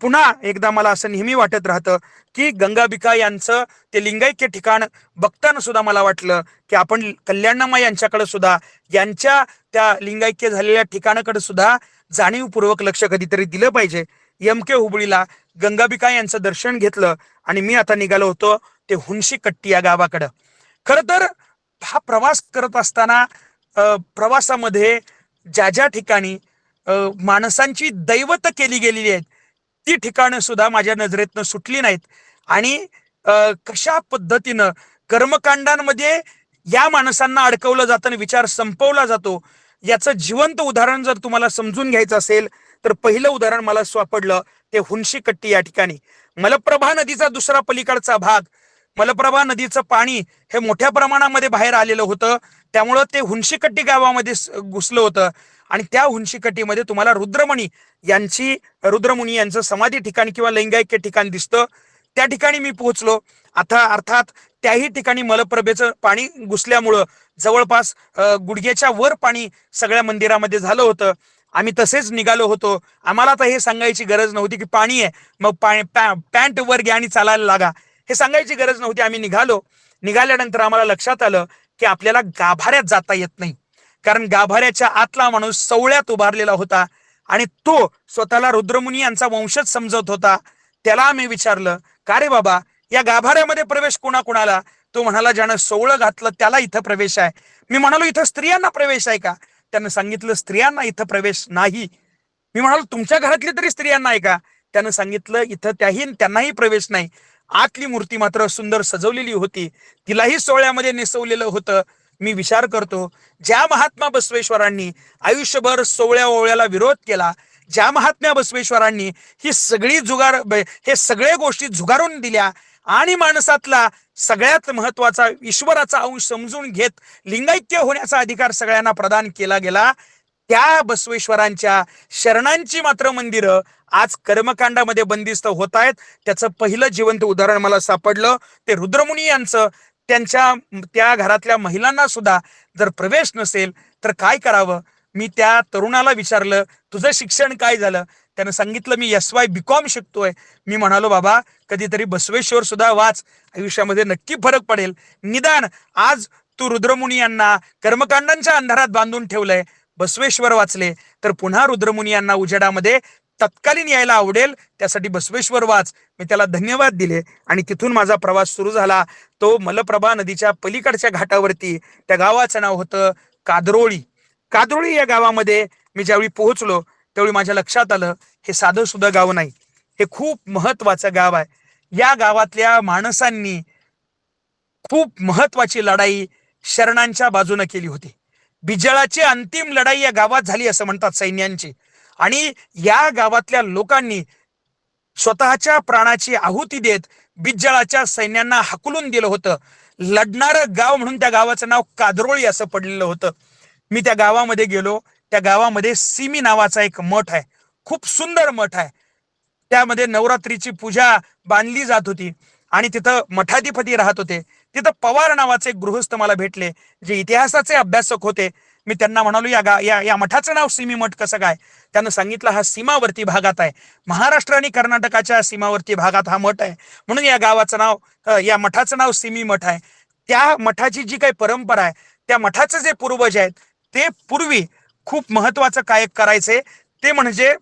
पुन्हा एकदा मला असं नेहमी वाटत राहतं की गंगाबिका यांचं ते लिंगायक्य ठिकाण बघताना सुद्धा मला वाटलं की आपण कल्याणम्मा यांच्याकडे सुद्धा, यांच्या त्या लिंगायक्य झालेल्या ठिकाणाकडे सुद्धा जाणीवपूर्वक लक्ष कधीतरी दिलं पाहिजे. यमके हुबळीला गंगाबिका यांचं दर्शन घेतलं आणि मी आता निघालो होतो ते हुनशीकट्टी या गावाकडं. खर तर हा प्रवास करत असताना प्रवासामध्ये ज्या ठिकाणी माणसांची दैवत केली गेलेली आहेत ती ठिकाणं सुद्धा माझ्या नजरेतनं सुटली नाहीत. आणि कशा पद्धतीनं कर्मकांडांमध्ये या माणसांना अडकवलं जातं आणि विचार संपवला जातो. याचं जिवंत उदाहरण जर तुम्हाला समजून घ्यायचं असेल तर पहिलं उदाहरण मला सापडलं ते हुनशीकट्टी या ठिकाणी. मलप्रभा नदीचा दुसरा पलीकडचा भाग, मलप्रभा नदीचं पाणी हे मोठ्या प्रमाणामध्ये बाहेर आलेलं होतं, त्यामुळं ते हुनशीकट्टी गावामध्ये घुसलं होतं. आणि त्या हुनशीकट्टीमध्ये तुम्हाला रुद्रमुनी यांचं समाधी ठिकाण किंवा लिंगायक्य ठिकाण दिसतं. त्या ठिकाणी मी पोहोचलो. अर्थात त्याही ठिकाणी मलप्रभेचं पाणी घुसल्यामुळं जवळपास गुडघ्याच्या वर पाणी सगळ्या मंदिरामध्ये झालं होतं. आम्ही तसेच निघालो होतो. आम्हाला आता हे सांगायची गरज नव्हती की पाणी आहे मग पॅन्ट वर घ्या आणि चालायला लागा, हे सांगायची गरज नव्हती. आम्ही निघाल्यानंतर आम्हाला लक्षात आलं की आपल्याला गाभाऱ्यात जाता येत नाही, कारण गाभाऱ्याच्या आतला माणूस सवळ्यात उभारलेला होता आणि तो स्वतःला रुद्रमुनी यांचा वंशज समजत होता. त्याला आम्ही विचारलं, का रे बाबा, या गाभाऱ्यामध्ये प्रवेश कोणाला? तो म्हणाला, ज्यानं सोवळं घातलं त्याला इथं प्रवेश आहे. मी म्हणालो, इथं स्त्रियांना प्रवेश आहे का? त्यानं सांगितलं, स्त्रियांना इथं प्रवेश नाही. मी म्हणालो, तुमच्या घरातली तरी स्त्रियांना आहे का? त्यानं सांगितलं, इथं त्यांनाही प्रवेश नाही. आतली मूर्ती मात्र सुंदर सजवलेली होती, तिलाही सोहळ्यामध्ये नेसवलेलं होतं. मी विचार करतो, ज्या महात्मा बसवेश्वरांनी आयुष्यभर सोहळ्या ओवळ्याला विरोध केला, ज्या महात्म्या बसवेश्वरांनी हे सगळे गोष्टी झुगारून दिल्या आणि माणसातला सगळ्यात महत्वाचा ईश्वराचा अंश समजून घेत लिंगैक्य होण्याचा अधिकार सगळ्यांना प्रदान केला गेला, त्या बसवेश्वरांच्या शरणांची मात्र मंदिरं आज कर्मकांडामध्ये बंदिस्त होत आहेत. त्याचं पहिलं जिवंत उदाहरण मला सापडलं ते रुद्रमुनी यांचं. त्या घरातल्या महिलांना सुद्धा जर प्रवेश नसेल तर काय करावं? मी त्या तरुणाला विचारलं, तुझं शिक्षण काय झालं? त्यानं सांगितलं, मी SY BCom शिकतोय. मी म्हणालो, बाबा, कधीतरी बसवेश्वर सुद्धा वाच, आयुष्यामध्ये नक्की फरक पडेल. निदान आज तू रुद्रमुनी यांना कर्मकांडांच्या अंधारात बांधून ठेवलंय, बसवेश्वर वाचले तर पुन्हा रुद्रमुनी यांना उजेडामध्ये तत्कालीन यायला आवडेल. त्यासाठी बसवेश्वर वाच. मी त्याला धन्यवाद दिले आणि तिथून माझा प्रवास सुरू झाला. तो मलप्रभा नदीच्या पलीकडच्या घाटावरती, त्या गावाचं नाव होतं कादरोळी. कादरोळी या गावामध्ये मी ज्यावेळी पोहोचलो त्यावेळी माझ्या लक्षात आलं, हे साधं सुद्धा गाव नाही, हे खूप महत्वाचं गाव आहे. या गावातल्या माणसांनी खूप महत्वाची लढाई शरणांच्या बाजूने केली होती. बिजळाची अंतिम लढाई या गावात झाली असं म्हणतात सैन्यांची. आणि या गावातल्या लोकांनी स्वतःच्या प्राणाची आहुती देत बिजळाच्या सैन्यांना हाकलून दिलं होतं. लढणारं गाव म्हणून त्या गावाचं नाव कादरोळी असं पडलेलं होतं. मी त्या गावामध्ये गेलो. त्या गावामध्ये सिमी नावाचा एक मठ आहे, खूप सुंदर मठ आहे. त्यामध्ये नवरात्रीची पूजा बांधली जात होती आणि तिथं मठाधिपती राहत होते. तिथं पवार नावाचे एक गृहस्थ मला भेटले, जे इतिहासाचे अभ्यासक होते. मी त्यांना म्हणालो, या मठाचं नाव सिमी मठ कसं काय? त्यानं सांगितलं, हा सीमावर्ती भागात आहे, महाराष्ट्र आणि कर्नाटकाच्या सीमावर्ती भागात हा मठ आहे, म्हणून या मठाचं नाव सिमी मठ आहे. त्या मठाची जी काही परंपरा आहे, त्या मठाचे जे पूर्वज आहेत ते पूर्वी खूप महत्वाचं काय करायचे, ते म्हणजे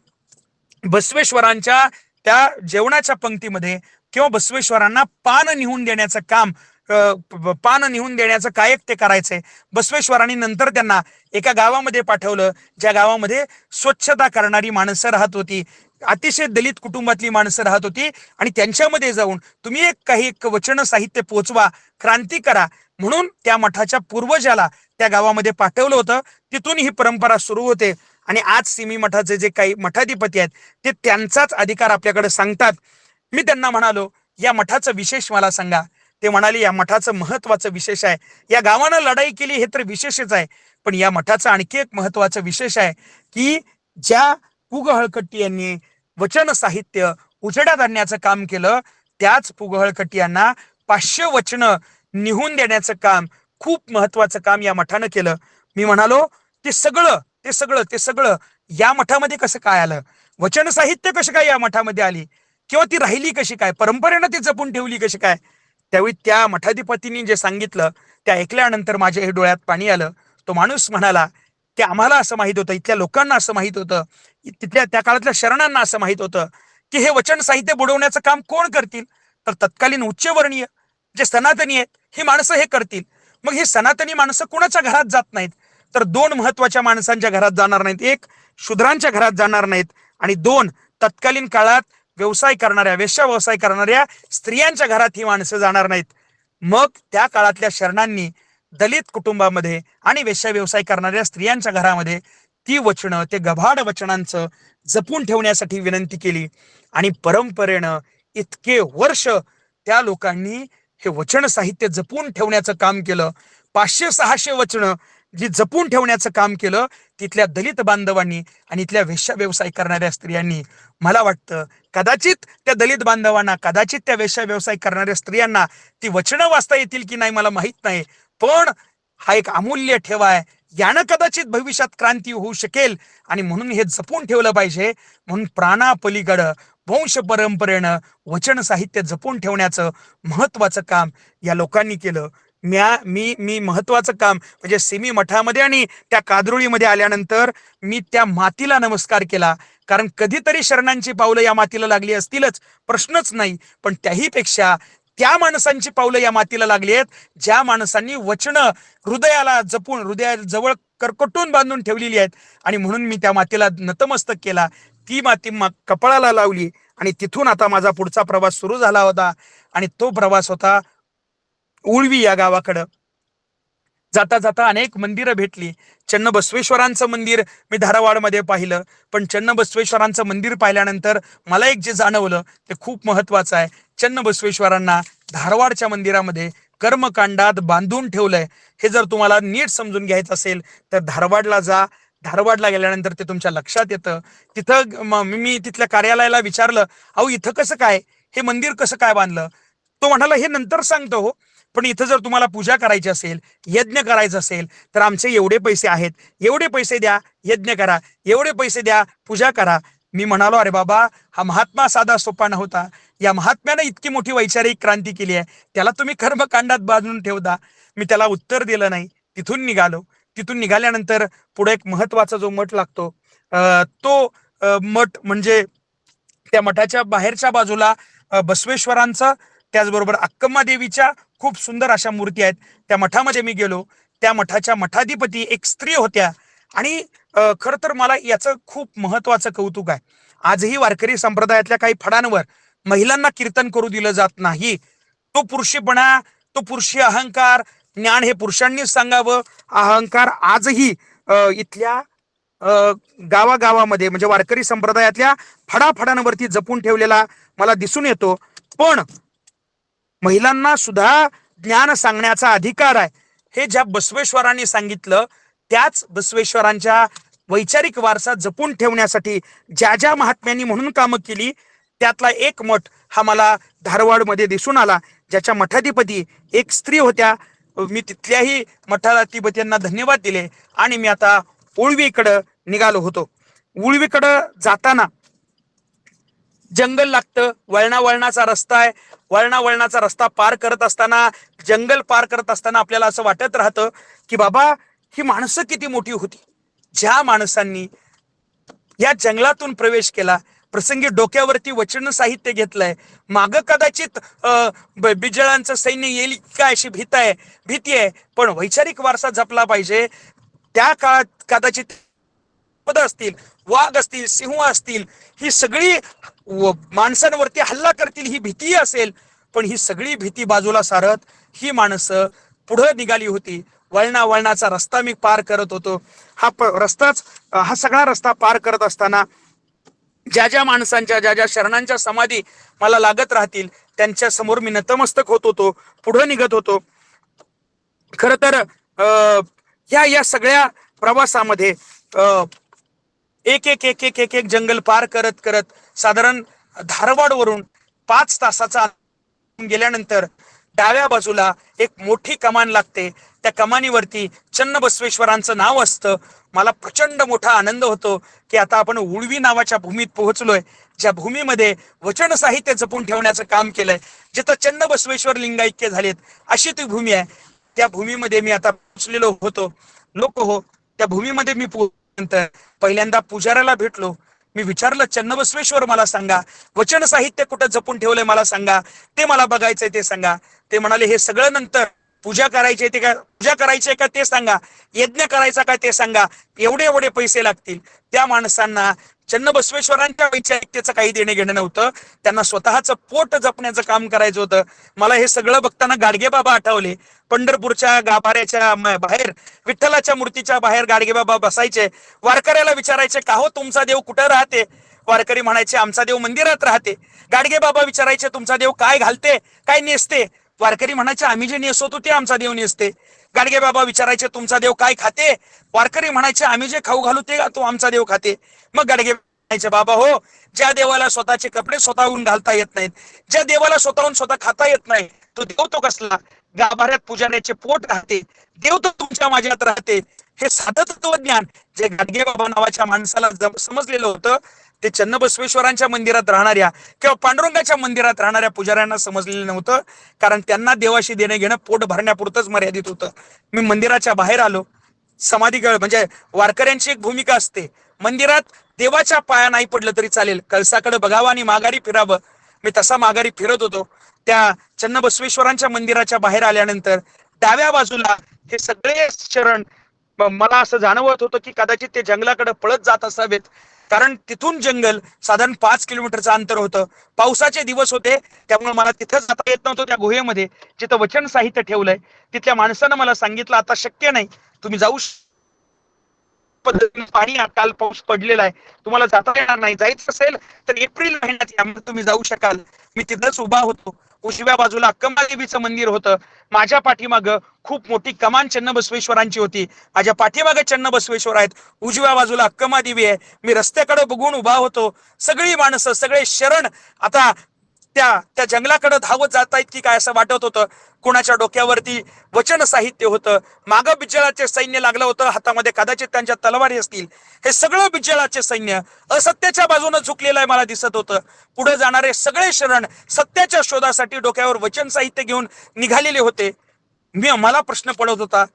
बसवेश्वरांच्या त्या जेवणाच्या पंक्तीमध्ये किंवा बसवेश्वरांना पान निहून देण्याचं काय ते करायचे. बसवेश्वरांनी नंतर त्यांना एका गावामध्ये पाठवलं, ज्या गावामध्ये स्वच्छता करणारी माणसं राहत होती, अतिशय दलित कुटुंबातली माणसं राहत होती. आणि त्यांच्यामध्ये जाऊन तुम्ही एक वचन साहित्य पोचवा, क्रांती करा, म्हणून त्या मठाच्या पूर्वजाला त्या गावामध्ये पाठवलं होतं. तिथून ही परंपरा सुरू होते. आणि आज सिमी मठाचे जे काही मठाधिपती आहेत ते त्यांचाच अधिकार आपल्याकडे सांगतात. मी त्यांना म्हणालो, या मठाचं विशेष मला सांगा. ते म्हणाले, या मठाचं महत्वाचं विशेष आहे, या गावानं लढाई केली हे तर विशेषच आहे, पण या मठाचं आणखी एक महत्वाचं विशेष आहे की ज्या पु ग हळकट्टी यांनी वचन साहित्य उजेडात आणण्याचं काम केलं, त्याच पु ग हळकट्टी यांना 500 वचनं निहून देण्याचं काम, खूप महत्वाचं काम या मठानं केलं. मी म्हणालो, ते सगळं या मठामध्ये कसं काय आलं? वचन साहित्य कशी काय या मठामध्ये आली, किंवा ती राहिली कशी काय, परंपरेनं ती जपून ठेवली कशी काय? त्यावेळी त्या मठाधिपतींनी जे सांगितलं ते ऐकल्यानंतर माझ्या हे डोळ्यात पाणी आलं. तो माणूस म्हणाला की आम्हाला असं माहित होतं, इथल्या लोकांना असं माहित होतं, तिथल्या त्या काळातल्या शरणांना असं माहित होतं की हे वचन साहित्य बुडवण्याचं काम कोण करतील? तर तत्कालीन उच्चवर्णीय जे सनातनी आहेत ही माणसं हे करतील. मग ही सनातनी माणसं कोणाच्या घरात जात नाहीत, तर 2 महत्वाच्या माणसांच्या घरात जाणार नाहीत. 1 शूद्रांच्या घरात जाणार नाहीत आणि 2 तत्कालीन काळात वेश्या व्यवसाय करणाऱ्या स्त्रियांच्या घरात ही माणसं जाणार नाहीत. मग त्या काळातल्या शरणांनी दलित कुटुंबामध्ये आणि वेश्या व्यवसाय करणाऱ्या स्त्रियांच्या घरामध्ये ती वचनं, ते गभाड वचनांचं जपून ठेवण्यासाठी विनंती केली. आणि परंपरेनं इतके वर्ष त्या लोकांनी हे वचन साहित्य जपून ठेवण्याचं काम केलं. 500-600 वचनं जी जपून ठेवण्याचं काम केलं तिथल्या दलित बांधवांनी आणि इथल्या वेश्या व्यवसाय करणाऱ्या स्त्रियांनी. मला वाटतं कदाचित त्या दलित बांधवांना, कदाचित त्या वेश्या व्यवसाय करणाऱ्या स्त्रियांना ती वचनं वाचता येतील की नाही मला माहित नाही, पण हा एक अमूल्य ठेवा आहे. यानं कदाचित भविष्यात क्रांती होऊ शकेल आणि म्हणून हे जपून ठेवलं पाहिजे. म्हणून प्राणापलीकडं वंश परंपरेनं वचन साहित्य जपून ठेवण्याचं महत्वाचं काम या लोकांनी केलं. मी महत्वाचं काम म्हणजे सेमी मठामध्ये आणि त्या कादरुळीमध्ये आल्यानंतर मी त्या मातीला नमस्कार केला. कारण कधीतरी शरणांची पावलं या मातीला लागली असतीलच, प्रश्नच नाही. पण त्याही पेक्षा त्या माणसांची पावलं या मातीला लागली आहेत ज्या माणसांनी वचनं हृदयाला जपून, हृदयाजवळ करकटून बांधून ठेवलेली आहेत. आणि म्हणून मी त्या मातीला नतमस्तक केला, ती माती कपाळाला लावली. आणि तिथून आता माझा पुढचा प्रवास सुरू झाला होता. आणि तो प्रवास होता उळवी या गावाकडं. जाता जाता अनेक मंदिरं भेटली. चन्नबसवेश्वरांचं मंदिर मी धारवाडमध्ये पाहिलं, पण चन्नबसवेश्वरांचं मंदिर पाहिल्यानंतर मला एक जे जाणवलं ते खूप महत्वाचं आहे. चन्नबसवेश्वरांना धारवाडच्या मंदिरामध्ये कर्मकांडात बांधून ठेवलंय. हे जर तुम्हाला नीट समजून घ्यायचं असेल तर धारवाडला जा. धारवाडला गेल्यानंतर ते तुमच्या लक्षात येतं. तिथं मी तिथल्या कार्यालयाला विचारलं, अहो इथं कसं काय, हे मंदिर कसं काय बांधलं? तो म्हणाला, हे नंतर सांगतो हो, पण इथं जर तुम्हाला पूजा करायची असेल, यज्ञ करायचं असेल तर आमचे एवढे पैसे आहेत, एवढे पैसे द्या, यज्ञ करा, एवढे पैसे द्या, पूजा करा. मी म्हणालो, अरे बाबा, हा महात्मा साधा सोपा नव्हता. या महात्म्याने इतकी मोठी वैचारिक क्रांती केली आहे, त्याला तुम्ही कर्मकांडात बांधून ठेवता. मी त्याला उत्तर दिलं नाही. तिथून निघालो. तिथून निघाल्यानंतर पुढे एक महत्वाचा जो मठ लागतो, तो मठ म्हणजे त्या मठाच्या बाहेरच्या बाजूला बसवेश्वरांचं, त्याचबरोबर अक्कम्मा देवीच्या खूप सुंदर अशा मूर्ती आहेत. त्या मठामध्ये मी गेलो. त्या मठाच्या मठाधिपती एक स्त्री होत्या. आणि खर तर मला याचं खूप महत्वाचं कौतुक आहे. आजही वारकरी संप्रदायातल्या काही फडांवर महिलांना कीर्तन करू दिलं जात नाही. तो पुरुषीपणा, तो पुरुषी अहंकार, ज्ञान हे पुरुषांनीच सांगावं. अहंकार आजही इथल्या गावागावामध्ये म्हणजे वारकरी संप्रदायातल्या फडाफडांवरती जपून ठेवलेला मला दिसून येतो. पण महिलांना सुद्धा ज्ञान सांगण्याचा अधिकार आहे. हे ज्या बसवेश्वरांनी सांगितलं, त्याच बसवेश्वरांच्या वैचारिक वारसा जपून ठेवण्यासाठी ज्या ज्या महात्म्यांनी म्हणून कामं केली, त्यातला एक मठ हा मला धारवाडमध्ये दिसून आला, ज्याच्या मठाधिपती एक स्त्री होत्या. मी तिथल्याही मठाधिपतींना धन्यवाद दिले आणि मी आता उळवीकडं निघालो होतो. उळवीकडं जाताना जंगल लागतं, वळणाचा रस्ता आहे. वळणाचा रस्ता पार करत असताना, जंगल पार करत असताना आपल्याला असं वाटत राहतं की बाबा, ही माणसं किती मोठी होती, ज्या माणसांनी या जंगलातून प्रवेश केला. प्रसंगी डोक्यावरती वचन साहित्य घेतलंय. माग कदाचित बिजळांचं सैन्य येईल काय अशी भीती आहे. पण वैचारिक वारसा जपला पाहिजे. त्या काळात कदाचित पद असतील, वाघ असतील, सिंह असतील, ही सगळी माणसांवरती हल्ला करतील ही भीती असेल. पण ही सगळी भीती बाजूला सारत ही माणसं पुढे निघाली होती. वळणाचा रस्ता मी पार करत होतो. हा सगळा रस्ता पार करत असताना ज्या ज्या माणसांच्या, ज्या ज्या शरणांच्या समाधी मला लागत राहतील त्यांच्या समोर मी नतमस्तक होत होतो, पुढे निघत होतो. खर तर या सगळ्या प्रवासामध्ये एक जंगल पार करत करत साधारण धारवाडवरून 5 तासाचा गेल्यानंतर डाव्या बाजूला एक मोठी कमान लागते. त्या कमानीवरती चन्नबसवेश्वरांचं नाव असतं. मला प्रचंड मोठा आनंद होतो की आता आपण उळवी नावाच्या भूमीत पोहोचलोय, ज्या भूमीमध्ये वचन साहित्य जपून ठेवण्याचं काम केलंय, जिथं चन्नबसवेश्वर लिंगायक्य झालेत, अशी ती भूमी आहे. त्या भूमीमध्ये मी आता पोहोचलेलो होतो. त्या भूमीमध्ये मी पोहोचल्यानंतर पहिल्यांदा पुजाऱ्याला भेटलो. मी विचारलं, चन्नबसवेश्वर मला सांगा, वचन साहित्य कुठं जपून ठेवलंय मला सांगा, ते मला बघायचंय ते सांगा. ते म्हणाले, हे सगळं नंतर पूजा करायची ते का पूजा करायची का ते सांगा, यज्ञ करायचा का ते सांगा, एवढे एवढे पैसे लागतील. त्या माणसांना चन्नबसवेश्वरांच्या वैचारिकतेचं काही देणे घेणं नव्हतं. त्यांना स्वतःचं पोट जपण्याचं काम करायचं होतं. मला हे सगळं बघताना गाडगे बाबा आठवले. पंढरपूरच्या गाभाऱ्याच्या बाहेर विठ्ठलाच्या मूर्तीच्या बाहेर गाडगे बाबा बसायचे. वारकऱ्याला विचारायचे, का हो तुमचा देव कुठं राहते? वारकरी म्हणायचे, आमचा देव मंदिरात राहते. गाडगे बाबा विचारायचे, तुमचा देव काय घालते, काय नेसते? वारकरी म्हणायचे, आम्ही जे नेसवतो ते आमचा देव नेसते. गाडगे बाबा विचारायचे, तुमचा देव काय खाते? वारकरी म्हणायचे, आम्ही जे खाऊ घालू ते तो आमचा देव खाते. मग गाडगे म्हणायचे, बाबा हो, ज्या देवाला स्वतःचे कपडे स्वतःहून घालता येत नाहीत, ज्या देवाला स्वतःहून स्वतः खाता येत नाही, तो देव तो कसला? गाभाऱ्यात पुजाऱ्याचे पोट राहते, देव तो तुमच्या माझ्यात राहते. हे साधं तत्वज्ञान जे गाडगे बाबा नावाच्या माणसाला समजलेलं होतं, ते चन्नबसवेश्वरांच्या मंदिरात राहणाऱ्या किंवा पांडुरंगाच्या मंदिरात राहणाऱ्या पुजाऱ्यांना समजलेलं नव्हतं. कारण त्यांना देवाशी देणं घेणं पोट भरण्यापुरतंच मर्यादित होतं. मी मंदिराच्या बाहेर आलो. समाधी म्हणजे वारकऱ्यांची एक भूमिका असते, मंदिरात देवाच्या पाया नाही पडलं तरी चालेल, कळसाकडे बघावं आणि माघारी फिरावं. मी तसा माघारी फिरत होतो. त्या चन्नबसवेश्वरांच्या मंदिराच्या बाहेर आल्यानंतर डाव्या बाजूला हे सगळे शरण मला असं जाणवत होतं की कदाचित ते जंगलाकडे पळत जात असावेत. कारण तिथून जंगल साधारण 5 किलोमीटरचं अंतर होतं. पावसाचे दिवस होते, त्यामुळे मला तिथं जाता येत नव्हतं. त्या गुहेमध्ये जिथं वचन साहित्य ठेवलंय, तिथल्या माणसानं मला सांगितलं, आता शक्य नाही, तुम्ही जाऊ पद्धतीने पाणी काल पाऊस पडलेला आहे, तुम्हाला जाता येणार नाही. जायचं असेल तर एप्रिल महिन्यात या, तुम्ही जाऊ शकाल. मी तिथंच उभा होतो. उजव्या बाजूला अक्कंबादेवीचं मंदिर होतं. माझ्या पाठीमागं खूप मोठी कमान चन्नबसवेश्वरांची होती. माझ्या पाठीमागे चन्नबसवेश्वर आहेत, उजव्या बाजूला अक्कंबादेवी आहे. मी रस्त्याकडे बघून उभा होतो. सगळी माणसं, सगळे शरण आता त्या जंगलाकडे धावत जात आहेत की काय असं वाटत होतं. कोणाच्या डोक्यावरती वचन साहित्य होतं, मागं बिज्जळाचे सैन्य लागलं होतं, हातामध्ये कदाचित त्यांच्या तलवारी असतील. हे सगळं बिज्जळाचे सैन्य असत्याच्या बाजूने झुकलेलं आहे मला दिसत होतं. पुढे जाणारे सगळे शरण सत्याच्या शोधासाठी डोक्यावर वचन साहित्य घेऊन निघालेले होते. मला प्रश्न पडत होता,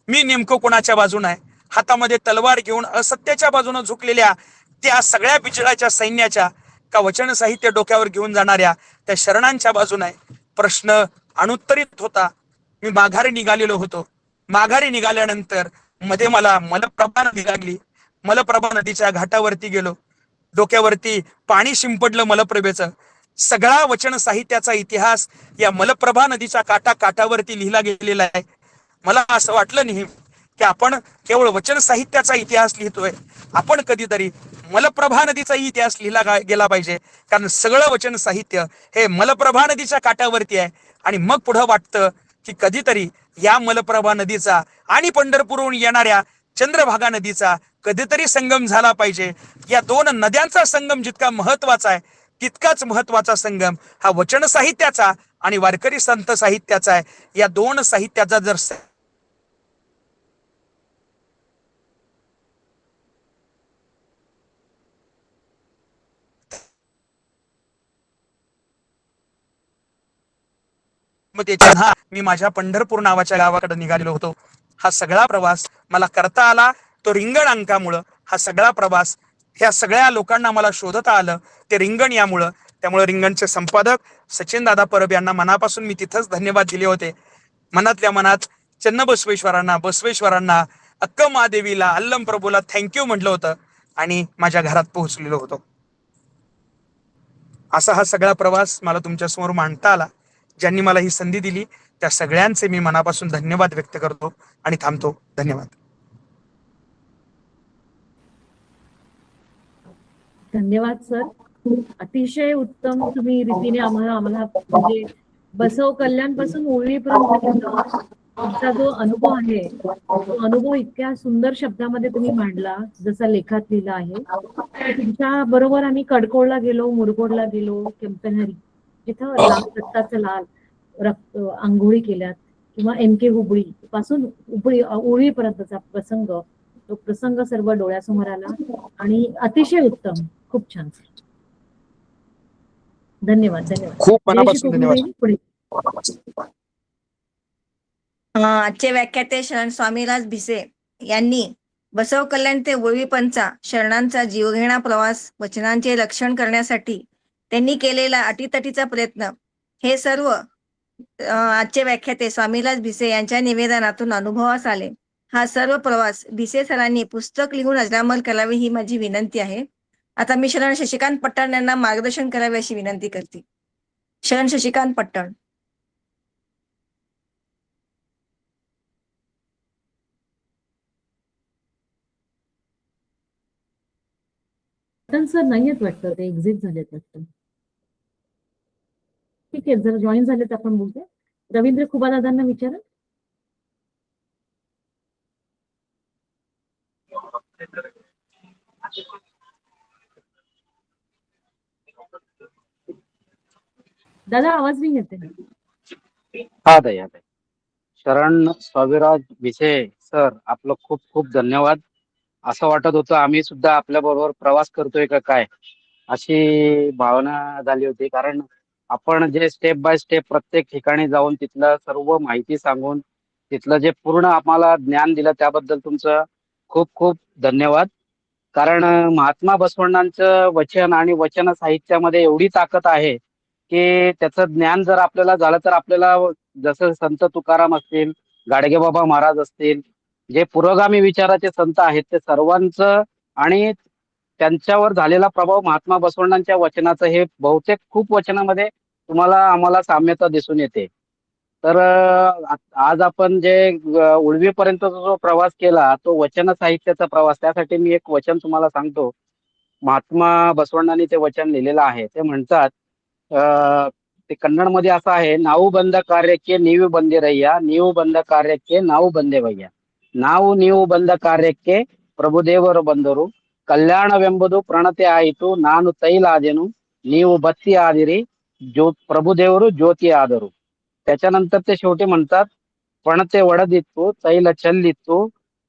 मी नेमकं कोणाच्या बाजूने आहे? हातामध्ये तलवार घेऊन असत्याच्या बाजूने झुकलेल्या त्या सगळ्या बिज्जळाच्या सैन्याच्या, का वचन साहित्य डोक्यावर घेऊन जाणाऱ्या त्या शरणांच्या बाजूने आहे? प्रश्न अनुत्तरित होता. मी माघारी निघालेलो होतो. माघारी निघाल्यानंतर मध्ये मला मलप्रभा नदी लागली. मलप्रभा नदीच्या घाटावरती गेलो. डोक्यावरती पाणी शिंपडलं मलप्रभेचं. सगळा वचन साहित्याचा इतिहास या मलप्रभा नदीच्या काठावरती लिहिला गेलेला आहे. मला असं वाटलं नाही की आपण केवळ वचन साहित्याचा इतिहास लिहितोय, आपण कधीतरी मलप्रभा नदीचाही इतिहास लिहिला गेला पाहिजे. कारण सगळं वचन साहित्य हे मलप्रभा नदीच्या काठावरती आहे. आणि मग पुढं वाटतं की कधीतरी या मलप्रभा नदीचा आणि पंढरपूरहून येणाऱ्या चंद्रभागा नदीचा कधीतरी संगम झाला पाहिजे. या दोन नद्यांचा संगम जितका महत्वाचा आहे, तितकाच महत्वाचा संगम हा वचन साहित्याचा आणि वारकरी संत साहित्याचा आहे. या दोन साहित्याचा जर मी माझ्या पंढरपूर नावाच्या गावाकडे निघालेलो होतो. हा सगळा प्रवास मला करता आला तो रिंगण अंकामुळं. हा सगळा प्रवास ह्या सगळ्या लोकांना मला शोधता आलं ते रिंगण यामुळं. त्यामुळे रिंगणचे संपादक सचिन दादा परब यांना मनापासून मी तिथंच धन्यवाद दिले होते. मनातल्या मनात चन्नबसवेश्वरांना, बसवेश्वरांना, अक्कमादेवीला, अल्लम प्रभूला थँक्यू म्हटलं होतं आणि माझ्या घरात पोहोचलेलो होतो. असा हा सगळा प्रवास मला तुमच्या समोर मांडता आला. ज्यांनी मला ही संधी दिली त्या सगळ्यांचे मी मनापासून धन्यवाद व्यक्त करतो आणि थांबतो. धन्यवाद. धन्यवाद सर. अतिशय उत्तम तुम्ही रीतीने आम्हाला म्हणजे बसव कल्याणपासून ओळीपर्यंत तुमचा जो अनुभव आहे, तो अनुभव इतक्या सुंदर शब्दामध्ये तुम्ही मांडला, जसा लेखात लिहिला आहे. तुमच्या बरोबर आम्ही कडकोळला गेलो, मुरगोडला गेलो, केम्पनहरी जिथं रक्ताचं लाल रक्त आंघोळी केल्यात, किंवा MK हुबळी पासून ओळीपर्यंतचा तो प्रसंग सर्व डोळ्यासमोर आला आणि अतिशय उत्तम, खूप छान. धन्यवाद. धन्यवाद. खूप मनापासून धन्यवाद. पुढे आजचे व्याख्याते शरण स्वामीराज भिसे यांनी बसव कल्याण ते ओळीपंचा शरणांचा जीवघेणा प्रवास वचनांचे रक्षण करण्यासाठी त्यांनी केलेला अटीतटीचा प्रयत्न, हे सर्व आजचे व्याख्याते स्वामीलाल भिसे यांच्या निवेदनातून अनुभवास आले. हा सर्व प्रवास भिसे सरांनी पुस्तक लिहून अजरामर करावे ही माझी विनंती आहे. आता मी शरण शशिकांत पट्टण यांना मार्गदर्शन करावे अशी विनंती करते. शरण शशिकांत पट्टण. पटन सर नाही आहेत वाटतं, ते एक्झिट झालेत वाटतं. ठीक आहे, जर जॉईन झाले तर आपण बोलतो. रवींद्र खुबा दादांना विचारा. दादा आवाज नाही येते. हा ताई, हा ताई. शरण स्वामीराज भिसे सर, आपलं खूप खूप धन्यवाद. असं वाटत होतं आम्ही सुद्धा आपल्या बरोबर प्रवास करतोय का काय, अशी भावना झाली होती. कारण आपण जे स्टेप बाय स्टेप प्रत्येक ठिकाणी जाऊन तिथलं सर्व माहिती सांगून तिथलं जे पूर्ण आम्हाला ज्ञान दिलं त्याबद्दल तुमचं खूप खूप धन्यवाद. कारण महात्मा बसवण्णांचं वचन आणि वचन साहित्यामध्ये एवढी ताकद आहे की त्याचं ज्ञान जर आपल्याला झालं तर आपल्याला, जसं संत तुकाराम असतील, गाडगेबाबा महाराज असतील, जे पुरोगामी विचाराचे संत आहेत, ते सर्वांचं आणि त्यांच्यावर झालेला प्रभाव महात्मा बसवण्णांच्या वचनाचं हे बहुतेक खूप वचनामध्ये तुम्हाला आम्हाला साम्यता दिसून येते. तर आज आपण जे उळवीपर्यंतचा जो प्रवास केला तो वचन साहित्याचा प्रवास. त्यासाठी मी एक वचन तुम्हाला सांगतो. महात्मा बसवण्णांनी ते वचन लिहिलेलं आहे. ते म्हणतात, ते कन्नडमध्ये असं आहे, नाऊ बंद कार्यಕ್ಕೆ ನೀವು ಬಂದಿರಯ್ಯ, ನೀವು ಬಂದ ಕಾರ್ಯಕ್ಕೆ ನಾವು ಬಂದೆವಯ್ಯ, ನಾವು ನೀವು ಬಂದ ಕಾರ್ಯಕ್ಕೆ ಪ್ರಭುದೇವರು ಬಂದರು, ಕಲ್ಯಾಣವೆಂಬುದು ಪ್ರಣತೆ ಆಯಿತು, ನಾನು ತೈಲ ಆದೆನು, ನೀವು ಬತ್ತಿ ಆದಿರಿ, ಪ್ರಭುದೇವರು ಜ್ಯೋತಿ ಆದರು. त्याच्यानंतर ते शेवटी म्हणतात, पणते ಒಡೆದಿತ್ತು तैल ಚೆಲ್ಲಿತ್ತು,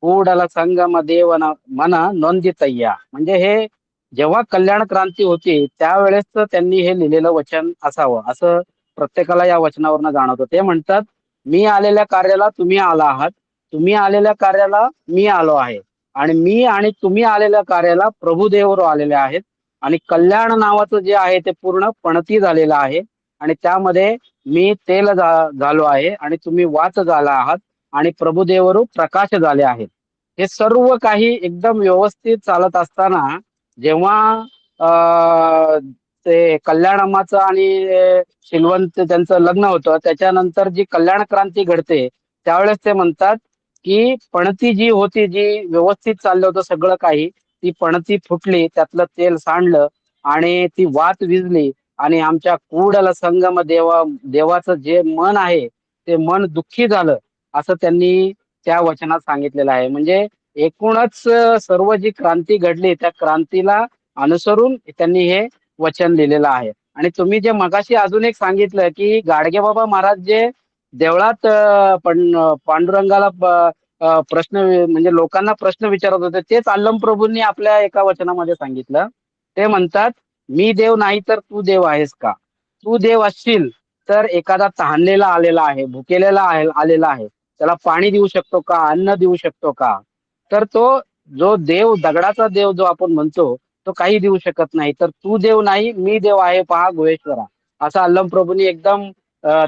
ಕೂಡಲ संगम देवन मन नोंदितय्या. म्हणजे हे जेव्हा कल्याण क्रांती होती त्यावेळेस त्यांनी हे लिहिलेलं वचन असावं, असं प्रत्येकाला या वचनावरनं जाणवतं. ते म्हणतात, मी आलेल्या कार्याला तुम्ही आला आहात, तुम्ही आलेल्या कार्याला मी आलो आहे, आणि मी आणि तुम्ही आलेल्या कार्याला प्रभुदेवर आलेले आहेत, आणि कल्याण नावाचं जे आहे ते पूर्ण पणती झालेलं आहे, आणि त्यामध्ये मी तेल झालो आहे आणि तुम्ही वात झाला आहात, आणि प्रभुदेवरू प्रकाश झाले आहेत. हे सर्व काही एकदम व्यवस्थित चालत असताना जेव्हा ते कल्याणमाचं आणि शिलवंत त्यांचं लग्न होतं, त्याच्यानंतर जी कल्याण क्रांती घडते त्यावेळेस ते म्हणतात की पणती जी होती, जी व्यवस्थित चाललं होतं सगळं काही, ती पणती फुटली, त्यातलं तेल सांडलं आणि ती वात विझली, आणि आमच्या कूडल संगम देवाचं जे मन आहे ते मन दुःखी झालं, असं त्यांनी त्या वचनात सांगितलेलं आहे. म्हणजे एकूणच सर्व जी क्रांती घडली त्या क्रांतीला अनुसरून त्यांनी हे वचन लिहिलेलं आहे. आणि तुम्ही जे मगाशी अजून एक सांगितलं की गाडगेबाबा महाराज जे देवळात पांडुरंगाला प्रश्न, म्हणजे लोकांना प्रश्न विचारत होते, तेच अल्लम प्रभूंनी आपल्या एका वचनामध्ये सांगितलं. ते म्हणतात, मी देव नाही तर तू देव आहेस का? तू देव असशील तर एखादा तहानलेला आलेला आहे, भुकेलेला आलेला आहे, त्याला पाणी देऊ शकतो का, अन्न देऊ शकतो का? तर तो जो देव, दगडाचा देव जो आपण म्हणतो, तो काही देऊ शकत नाही. तर तू देव नाही, मी देव आहे, पहा गुहेश्वरा, असं अल्लम प्रभूंनी एकदम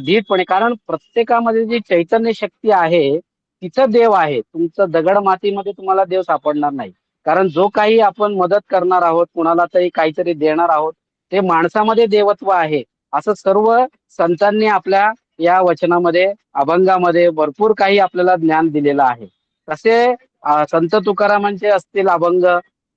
धीटपणे, कारण प्रत्येकामध्ये जी चैतन्य शक्ती आहे तिथं देव आहे. तुमचं दगड मातीमध्ये तुम्हाला देव सापडणार नाही. कारण जो काही आपण मदत करणार आहोत, कुणाला तरी काहीतरी देणार आहोत, ते माणसामध्ये देवत्व आहे, असं सर्व संतांनी आपल्या या वचनामध्ये, अभंगामध्ये भरपूर काही आपल्याला ज्ञान दिलेलं आहे. तसे संत तुकारामांचे असतील अभंग,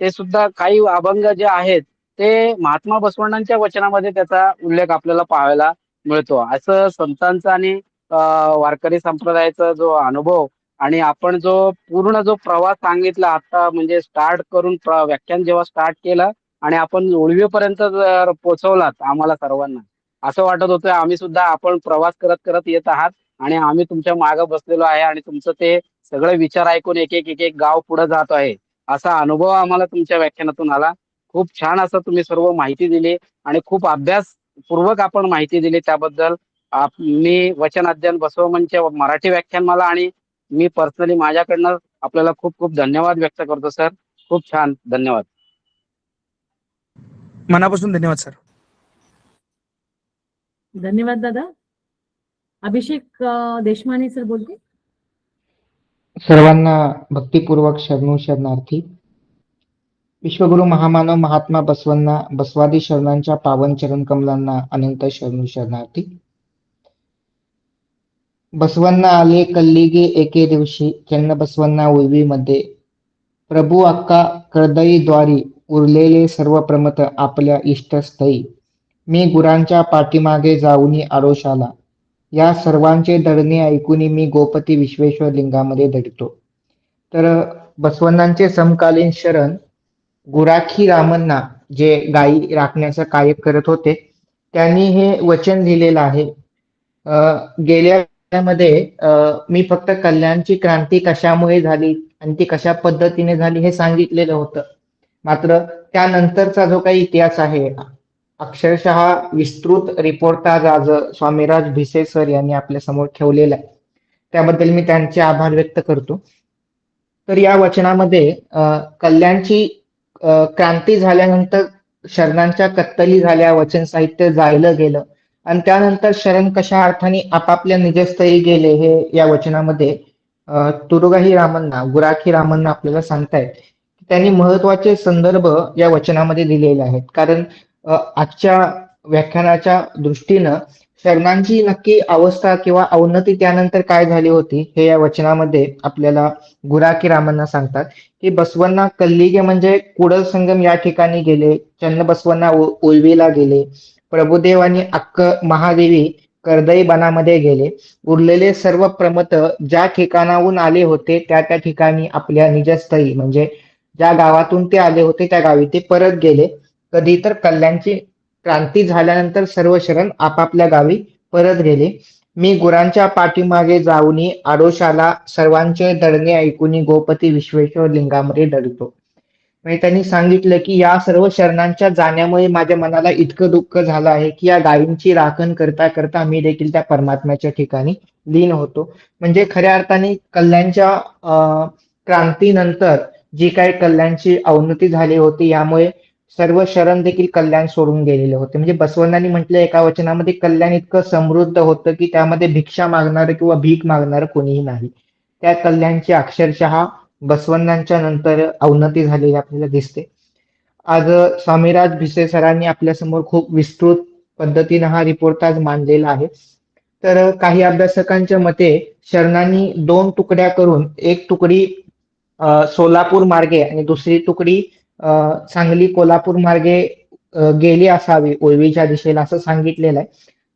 ते सुद्धा काही अभंग जे आहेत ते महात्मा बसवण्णांच्या वचनामध्ये त्याचा उल्लेख आपल्याला पाहायला मिळतो. असं संतांचा आणि वारकरी संप्रदायाचा जो अनुभव, आणि आपण जो पूर्ण जो प्रवास सांगितला आता, म्हणजे स्टार्ट करून व्याख्यान जेव्हा स्टार्ट केलं आणि आपण ओळवीपर्यंत जर पोहोचवलात आम्हाला सर्वांना, असं वाटत होतं आम्ही सुद्धा आपण प्रवास करत करत येत आहात आणि आम्ही तुमच्या मागे बसलेलो आहे, आणि तुमचं ते सगळे विचार ऐकून एक एक एक एक गाव पुढे जात आहे, असा अनुभव आम्हाला तुमच्या व्याख्यानातून आला. खूप छान असं तुम्ही सर्व माहिती दिली आणि खूप अभ्यासपूर्वक आपण माहिती दिली. त्याबद्दल मी वचन अध्ययन बसवमंच मराठी व्याख्यानमाला आणि मी पर्सनली माझ्याकडनं आपल्याला खूप खूप धन्यवाद व्यक्त करतो सर. खूप छान, धन्यवाद. मनापासून धन्यवाद सर. धन्यवाद दादा. अभिषेक देशमाने सर बोलते. सर्वांना भक्तिपूर्वक शरणू शरणार्थी. विश्वगुरु महामानव महात्मा बसवांना बसवादी शरणांच्या पावन चरण कमलांना अनंत शरणू शरणार्थी. बसवण्णा आले कल्लिगे एके दिवशी चन्न बसवण्णा उर्वीमध्ये. प्रभू अक्का कर्दई द्वारी उरलेले सर्व प्रमथ आपल्या इष्टस्थळी. मी गुरांच्या पाठीमागे जाऊनी आडोशाला. या सर्वांचे दडणे ऐकून मी गोपती विश्वेश्वर लिंगामध्ये दडतो. तर बसवण्णांचे समकालीन शरण गुराखी रामण्णा जे गायी राखण्याचं कार्य करत होते त्यांनी हे वचन लिहिलेलं आहे. गेल्या मध्ये मी फक्त कल्याणची क्रांती कशामुळे झाली आणि ती कशा पद्धतीने झाली हे सांगितलेलं होतं. मात्र त्यानंतरचा जो काही इतिहास आहे अक्षरशः विस्तृत रिपोर्ट आज स्वामीराज भिसे सर यांनी आपल्या समोर ठेवलेला आहे. त्याबद्दल मी त्यांचे आभार व्यक्त करतो. तर या वचनामध्ये कल्याणची क्रांती झाल्यानंतर शरणांच्या कत्तली झाल्या, वचन साहित्य जाळलं गेलं आणि त्यानंतर शरण कशा अर्थाने आपापल्या निजस्थळी गेले हे या वचनामध्ये तुरुगाही रामण्णा गुराखी रामण्णा आपल्याला सांगतायत. त्यांनी महत्वाचे संदर्भ या वचनामध्ये दिलेले आहेत. कारण आजच्या व्याख्यानाच्या दृष्टीनं शरणांची नक्की अवस्था किंवा अवनती त्यानंतर काय झाली होती हे या वचनामध्ये आपल्याला गुराखी रामण्णा सांगतात की बसवण्णा कल्लिगे म्हणजे कुडल संगम या ठिकाणी गेले, चन्न बसवण्णा उलवीला गेले, प्रभुदेव आणि अक्क महादेवी कर्दई बनामध्ये गेले. उरलेले सर्व प्रमथ ज्या ठिकाणाहून आले होते त्या ठिकाणी आपल्या निजस्थळी म्हणजे ज्या गावातून ते आले होते त्या गावी ते परत गेले. कधी तर कल्याणची क्रांती झाल्यानंतर सर्व शरण आपापल्या गावी परत गेले. मी गुरांच्या पाठीमागे जाऊनी आडोशाला सर्वांचे दडणे ऐकूनी गोपती विश्वेश्वर लिंगामध्ये दडतो. म्हणजे त्यांनी सांगितलं की या सर्व शरणांच्या जाण्यामुळे माझ्या मनाला इतकं दुःख झालं आहे की या गायींची राखण करता करता मी देखील त्या परमात्म्याच्या ठिकाणी लीन होतो. म्हणजे खऱ्या अर्थाने कल्याणच्या क्रांतीनंतर जी काही कल्याणची अवनती झाली होती यामुळे सर्व शरण देखील कल्याण सोडून गेलेले होते. म्हणजे बसवण्णांनी म्हटलं एका वचनामध्ये कल्याण इतकं समृद्ध होतं की त्यामध्ये भिक्षा मागणारं किंवा भीक मागणारं कोणीही नाही. त्या कल्याणची अक्षरशः बसवण्णांच्या नंतर अवनती झालेली आपल्याला दिसते. आज स्वामीराज भिसे सरांनी आपल्या समोर खूप विस्तृत पद्धतीने हा रिपोर्ट आज मांडलेला आहे. तर काही अभ्यासकांच्या मते शरणांनी 2 तुकड्या करून एक तुकडी सोलापूर मार्गे आणि दुसरी तुकडी सांगली कोल्हापूर मार्गे गेली असावी उळवीच्या दिशेला असं सांगितलेलं आहे.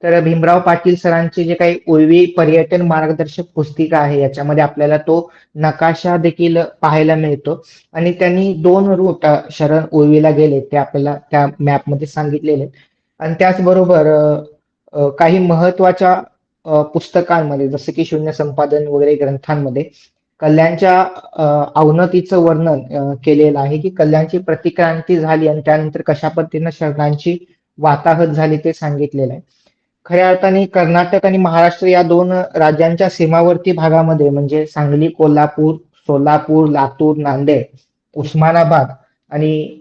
तर भीमराव पाटील सरांची जे काही उळवी पर्यटन मार्गदर्शक पुस्तिका आहे याच्यामध्ये आपल्याला तो नकाशा देखील पाहायला मिळतो आणि त्यांनी 2 रूट शरण उळवीला गेले ते आपल्याला त्या मॅपमध्ये सांगितलेले. आणि त्याचबरोबर काही महत्वाच्या पुस्तकांमध्ये जसं की शून्य संपादन वगैरे ग्रंथांमध्ये कल्याणच्या अवनतीचं वर्णन केलेलं आहे की कल्याणची प्रतिक्रांती झाली आणि त्यानंतर कशा पद्धतीनं शरणांची वाताहत झाली ते सांगितलेलं आहे. खऱ्या अर्थाने कर्नाटक आणि महाराष्ट्र या 2 राज्यांच्या सीमावर्ती भागामध्ये म्हणजे सांगली कोल्हापूर सोलापूर लातूर नांदेड उस्मानाबाद आणि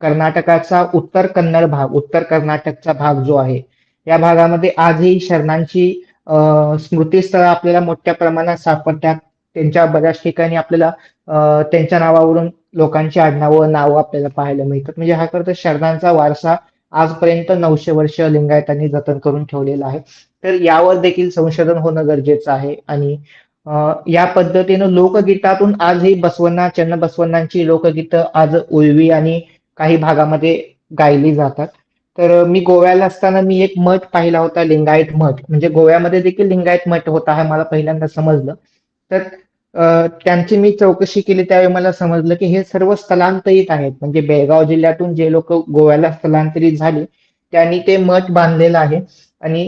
कर्नाटकाचा उत्तर कन्नड भाग उत्तर कर्नाटकचा भाग जो आहे या भागामध्ये आजही शरणांची स्मृतीस्थळं आपल्याला मोठ्या प्रमाणात सापडतात. त्यांच्या बऱ्याच ठिकाणी आपल्याला त्यांच्या नावावरून लोकांची आडनावं नावं आपल्याला पाहायला मिळतात. म्हणजे हा खरं तर शरणांचा वारसा आजपर्यंत 900 वर्ष लिंगायतांनी जतन करून ठेवलेला आहे. तर यावर देखील संशोधन होणं गरजेचं आहे आणि या पद्धतीनं लोकगीतातून आजही बसवण्णा चन्न बसवण्णांची लोकगीतं आज उळवी आणि काही भागामध्ये गायली जातात. तर मी गोव्याला असताना मी एक मठ पाहिला होता लिंगायत मठ. म्हणजे गोव्यामध्ये देखील लिंगायत मठ होता हे मला पहिल्यांदा समजलं. तर त्यांची मी चौकशी केली त्यावेळी मला समजलं की हे सर्व स्थलांतरित आहेत. म्हणजे बेळगाव जिल्ह्यातून जे लोक गोव्याला स्थलांतरित झाले त्यांनी ते मठ बांधलेलं आहे आणि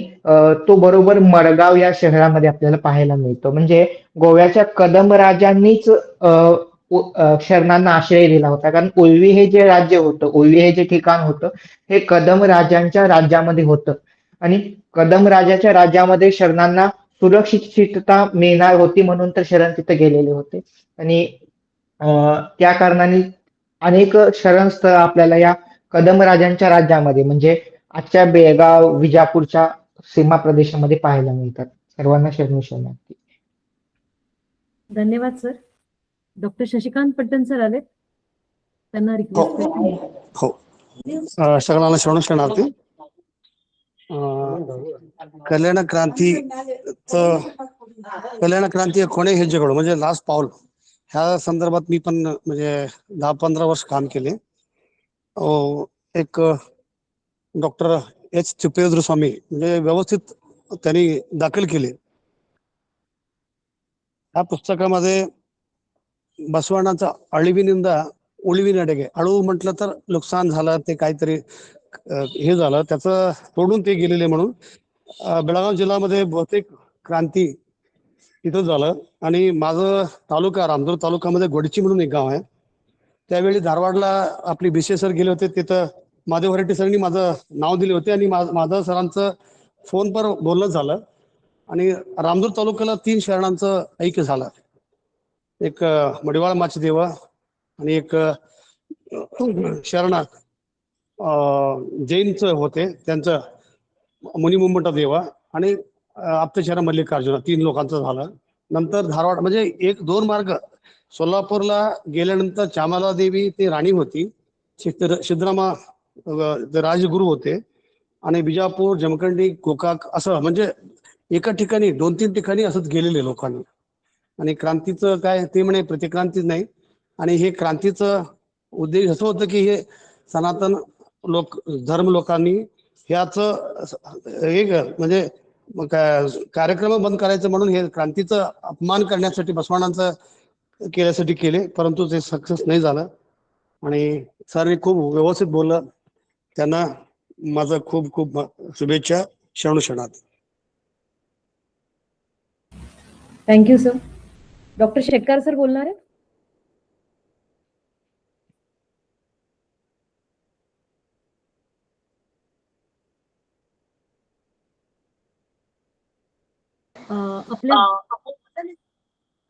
तो बरोबर मडगाव या शहरामध्ये आपल्याला पाहायला मिळतो. म्हणजे गोव्याच्या कदम राजांनीच शरणांना आश्रय दिला होता. कारण उळवी हे जे राज्य होतं उळवी हे जे ठिकाण होतं हे कदम राजांच्या राज्यामध्ये होतं आणि कदम राजाच्या राज्यामध्ये शरणांना सुरक्षितता मिळणार होती म्हणून तर शरण तिथे गेलेले होते आणि त्या कारणाने अनेक शरण स्थळ आपल्याला या कदम राजांच्या राज्यामध्ये म्हणजे आजच्या बेळगाव विजापूरच्या सीमा प्रदेशामध्ये पाहायला मिळतात. सर्वांना शरणू शरणार्थी. धन्यवाद सर. डॉक्टर शशिकांत पट्टण सर आले, त्यांना रिक्वेस्ट करते. हो. सगळ्यांना शरणू शरणार्थी. कल्याण क्रांती कोणे ह्याच्याकडून म्हणजे लास्ट पाऊल ह्या संदर्भात मी पण म्हणजे 10-15 वर्ष काम केले. एक डॉक्टर एच चिपेंद्र स्वामी म्हणजे व्यवस्थित त्यांनी दाखल केले. या पुस्तकामध्ये बसवण्णाचा अळीवी निंदा उळीवी नडेगे, अळू म्हटलं तर नुकसान झालं, ते काहीतरी हे झालं, त्याचं तोडून ते गेलेले म्हणून बेळगाव जिल्ह्यामध्ये बहुतेक क्रांती तिथं झालं. आणि माझं तालुका रामदूर तालुक्यामध्ये गोडची म्हणून एक गाव आहे. त्यावेळी धारवाडला आपली BCA सर गेले होते, तिथं माधव हरटे सरांनी माझं नाव दिले होते आणि माझं सरांचं फोनवर बोलणं झालं. आणि रामदूर तालुक्याला 3 शरणांचं ऐक्य झालं. एक मडिवाळ माचदेव आणि एक शरण जैनचं होते, त्यांचं मुनिमुंबटा देवा आणि आप्तशरण मल्लिकार्जुन 3 लोकांचं झालं. नंतर धारवाड म्हणजे 1-2 मार्ग. सोलापूरला गेल्यानंतर चामाला देवी ते राणी होती, सिद्धरामा राजगुरू होते, आणि बिजापूर, जमखंडी, गोकाक असं म्हणजे एका ठिकाणी 2-3 ठिकाणी असंच गेलेले लोकांनी. आणि क्रांतीचं काय ते म्हणे प्रतिक्रांतीच नाही. आणि हे क्रांतीचं उद्देश असं होतं की हे सनातन धर्म लोकांनी ह्याच एक म्हणजे कार्यक्रम बंद करायचं म्हणून हे क्रांतीचं अपमान करण्यासाठी बसवण्णांचं केल्यासाठी केले, परंतु ते सक्सेस नाही झालं. आणि सरांनी खूप व्यवस्थित बोललं, त्यांना माझं खूप खूप शुभेच्छा. शरणू शरणार्थी. Thank you sir. डॉक्टर शेट्कार सर बोलणार आहे.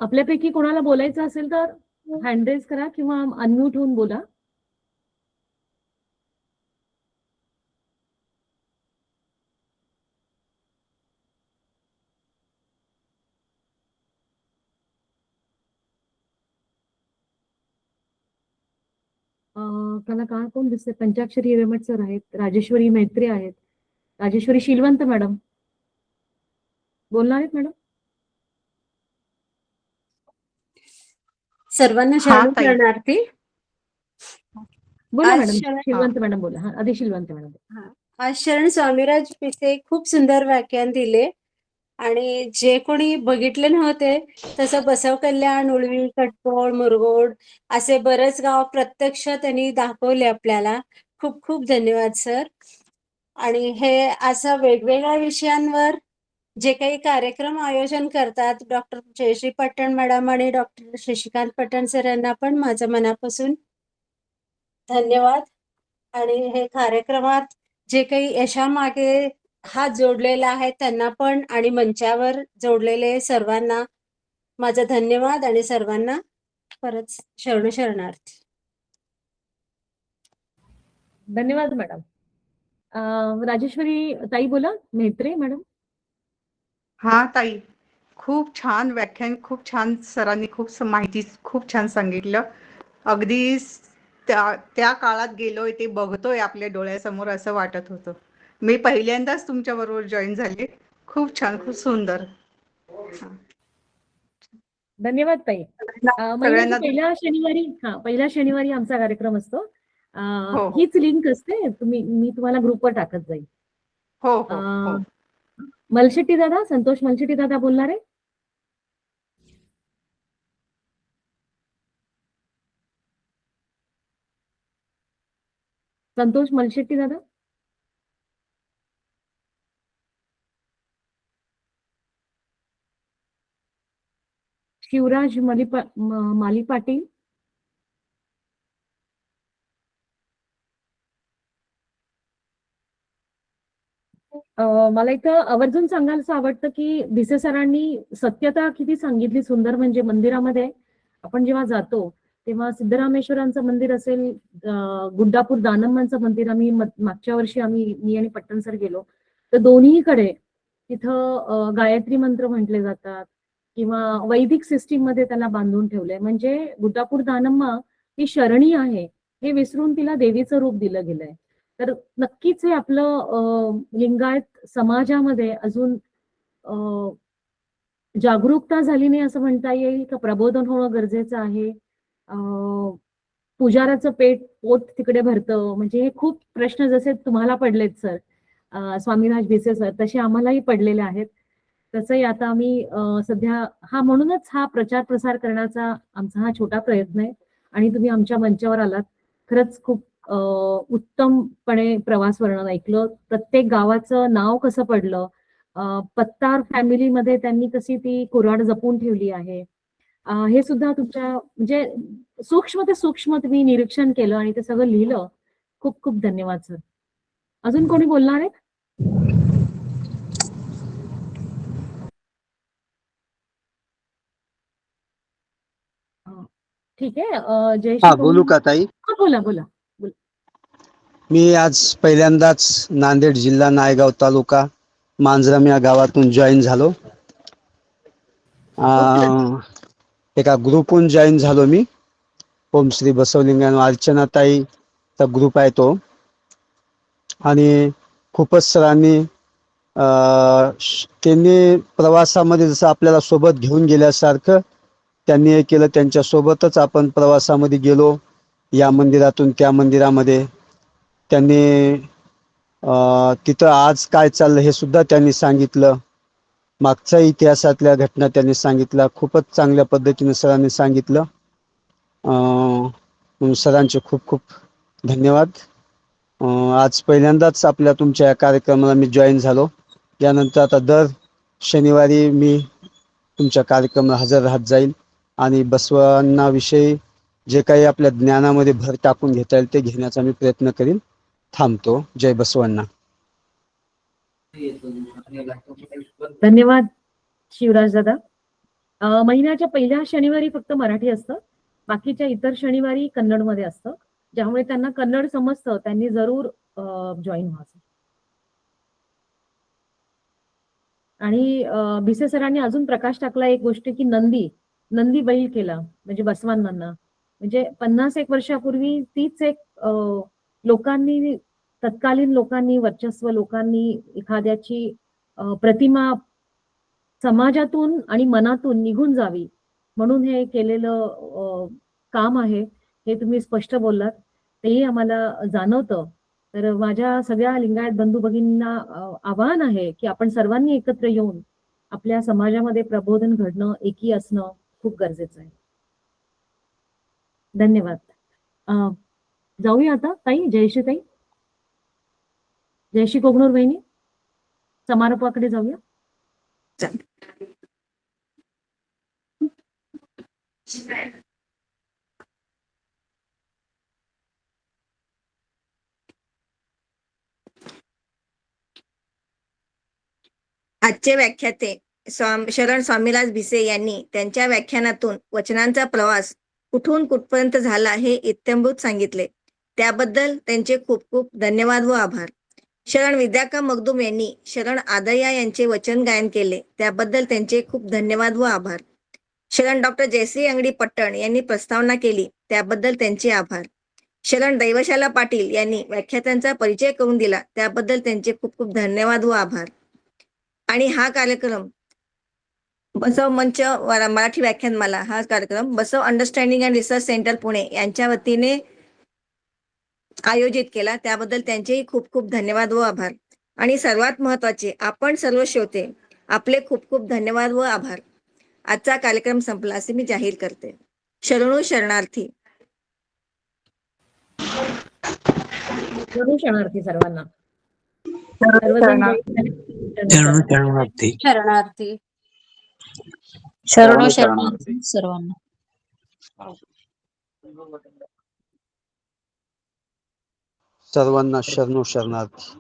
आपल्यापैकी कोणाला बोलायचं असेल तर हँड रेज करा किंवा अनम्यूट होऊन बोला. त्याला काय कोण दिसते? पंचाक्षरी रेमट सर आहेत, राजेश्वरी मैत्री आहेत, राजेश्वरी शीलवंत मॅडम बोलणार आहेत. मॅडम सर्वांना शरणू शरणार्थी. बोला आज मॅडम. शरण- शीलवंत मॅडम बोला. हा, आधी शीलवंत मॅडम. आज शरण स्वामीराज पिसे खूप सुंदर व्याख्यान दिले आणि जे कोणी बघितले नव्हते तसं बसव कल्याण, उळवी, कटकोळ, मुरगोड असे बरेच गाव प्रत्यक्ष त्यांनी दाखवले आपल्याला. खूप खूप धन्यवाद सर. आणि हे असं वेगवेगळ्या विषयांवर जे काही कार्यक्रम आयोजन करतात डॉक्टर जयश्री पट्टण मॅडम आणि डॉक्टर शशिकांत पट्टण सर यांना पण माझ्या मनापासून धन्यवाद. आणि हे कार्यक्रमात जे काही यशामागे हात जोडलेला आहे त्यांना पण, आणि मंचावर जोडलेले सर्वांना माझा धन्यवाद आणि सर्वांना परत शरणू शरणार्थी. धन्यवाद मॅडम. राजेश्वरी ताई बोला. म्हेत्रे मॅडम. हा ताई, खूप छान व्याख्यान, खूप छान सरांनी खूप माहिती खूप छान सांगितलं. अगदी त्या काळात गेलोय ते बघतोय आपल्या डोळ्यासमोर असं वाटत होतं. मी पहिल्यांदाच तुमच्या बरोबर जॉईन झाले. खूप छान, खूप सुंदर. धन्यवाद ताई. महिन्याच्या पहिल्या शनिवारी आमचा कार्यक्रम असतो. हीच लिंक असते, मी तुम्हाला ग्रुपवर टाकत जाईल. हो. मलशेट्टी दादा, संतोष मलशेट्टी दादा बोलणार आहे. संतोष मलशेट्टी दादा. शिवराज माली पाटील. मला इथं आवर्जून सांगायला आवडतं की भिसे सरांनी सत्यता किती सांगितली सुंदर. म्हणजे मंदिरामध्ये आपण जेव्हा जातो तेव्हा सिद्धरामेश्वरांचं मंदिर असेल, गुड्डापूर दानम्मांचं मंदिर, आम्ही मागच्या वर्षी मी आणि पट्टण सर गेलो तर दोन्हीकडे तिथं गायत्री मंत्र म्हटले जातात किंवा वैदिक सिस्टीम मध्ये त्याला बांधून ठेवलंय. म्हणजे गुड्डापूर दानम्मा ही शरणी आहे हे विसरून तिला देवीचं रूप दिलं गेलंय. तर नक्कीच हे आपलं लिंगायत समाजामध्ये अजून जागरूकता झाली नाही असं म्हणता येईल का, प्रबोधन होणं गरजेचं आहे. पुजाराचं पोट तिकडे भरतं, म्हणजे हे खूप प्रश्न जसे तुम्हाला पडलेत सर, स्वामीराज भिसे सर, तसे आम्हालाही पडलेले आहेत. तसंही आता आम्ही सध्या म्हणूनच हा प्रचार प्रसार करण्याचा आमचा हा छोटा प्रयत्न आहे आणि तुम्ही आमच्या मंचावर आलात. खरंच खूप उत्तमपणे प्रवास वर्णन ऐकलं. प्रत्येक गावाचं नाव कसं पडलं, पत्तार फॅमिलीमध्ये त्यांनी कशी ती कुऱ्हाड जपून ठेवली आहे, हे सुद्धा तुमच्या म्हणजे सूक्ष्म ते सूक्ष्म तुम्ही निरीक्षण केलं आणि ते सगळं लिहिलं. खूप खूप धन्यवाद सर. अजून कोणी बोलणार आहे? ठीक आहे. जयश्री बोलू का ताई? बोला बोला. मी आज पहिल्यांदाच नांदेड जिल्हा नायगाव तालुका मांजरम या गावातून जॉईन झालो. एका ग्रुपहून जॉईन झालो मी. ओम श्री बसवलिंगन अर्चनाताईचा ग्रुप आहे तो. आणि खूपच सरांनी त्यांनी प्रवासामध्ये जसं आपल्याला सोबत घेऊन गेल्यासारखं त्यांनी हे केलं. त्यांच्यासोबतच आपण प्रवासामध्ये गेलो, या मंदिरातून त्या मंदिरामध्ये. त्यांनी तिथं आज काय चाललं हे सुद्धा त्यांनी सांगितलं. मागच्या इतिहासातल्या घटना त्यांनी सांगितल्या. खूपच चांगल्या पद्धतीने सरांनी सांगितलं. सरांचे खूप खूप धन्यवाद. आज पहिल्यांदाच तुमच्या या कार्यक्रमाला मी जॉईन झालो. यानंतर आता दर शनिवारी मी तुमच्या कार्यक्रमाला हजर राहत जाईल आणि बसवांविषयी जे काही आपल्या ज्ञानामध्ये भर टाकून घेता येईल ते घेण्याचा मी प्रयत्न करीन. थांबतो. जय बसवांना. धन्यवाद शिवराज दादा. महिन्याच्या पहिल्या शनिवारी फक्त मराठी असतं, बाकीच्या इतर शनिवारी कन्नडमध्ये असतं. ज्यामुळे त्यांना कन्नड समजतं त्यांनी जरूर जॉईन व्हायचं. आणि भिसे सरांनी अजून प्रकाश टाकला एक गोष्ट की नंदी बैल केला म्हणजे बसवांना. म्हणजे 50-1 वर्षापूर्वी तीच एक लोकांनी, तत्कालीन लोकांनी, वर्चस्व लोकांनी एखाद्याची प्रतिमा समाजातून आणि मनातून निघून जावी म्हणून हे केलेलं काम आहे. हे तुम्ही स्पष्ट बोललात, तेही आम्हाला जाणवतं. तर माझ्या सगळ्या लिंगायत बंधू भगिनींना आवाहन आहे की आपण सर्वांनी एकत्र येऊन आपल्या समाजामध्ये प्रबोधन घडणं, एकी असणं खूप गरजेचं आहे. धन्यवाद. जाऊया आता ताई, जयश्री ताई, जयश्री कोगनूर वहिनी, समारोपाकडे जाऊया. आजचे व्याख्याते शरण स्वामीराज भिसे यांनी त्यांच्या व्याख्यानातून वचनांचा प्रवास कुठून कुठपर्यंत झाला हे इत्थंभूत सांगितले. त्याबद्दल त्यांचे खूप खूप धन्यवाद व आभार. शरण विद्याका मगदूम यांनी शरण आदया यांचे वचन गायन केले. त्याबद्दल त्यांचे खूप धन्यवाद व आभार. शरण डॉक्टर जयश्री अंगडी पट्टण यांनी प्रस्तावना केली. त्याबद्दल त्यांचे आभार. शरण दैवशाला पाटील यांनी व्याख्यात्यांचा परिचय करून दिला. त्याबद्दल त्यांचे खूप खूप धन्यवाद व आभार. आणि हा कार्यक्रम बसव मंच मराठी व्याख्यानमाला हा कार्यक्रम Basava understanding and research centre Pune यांच्या वतीने आयोजित केला. त्याबद्दल त्यांचेही खूप खूप धन्यवाद व आभार. आणि सर्वात महत्वाचे आपण सर्व श्रोते आपले खूप खूप धन्यवाद व आभार. आजचा कार्यक्रम संपला असे मी जाहीर करते. शरणू शरणार्थी. शरणार्थी सर्वांना. शरणार्थी. शरणो शरणार्थी सर्वांना. सर्वांना शरणो शरणार्थी.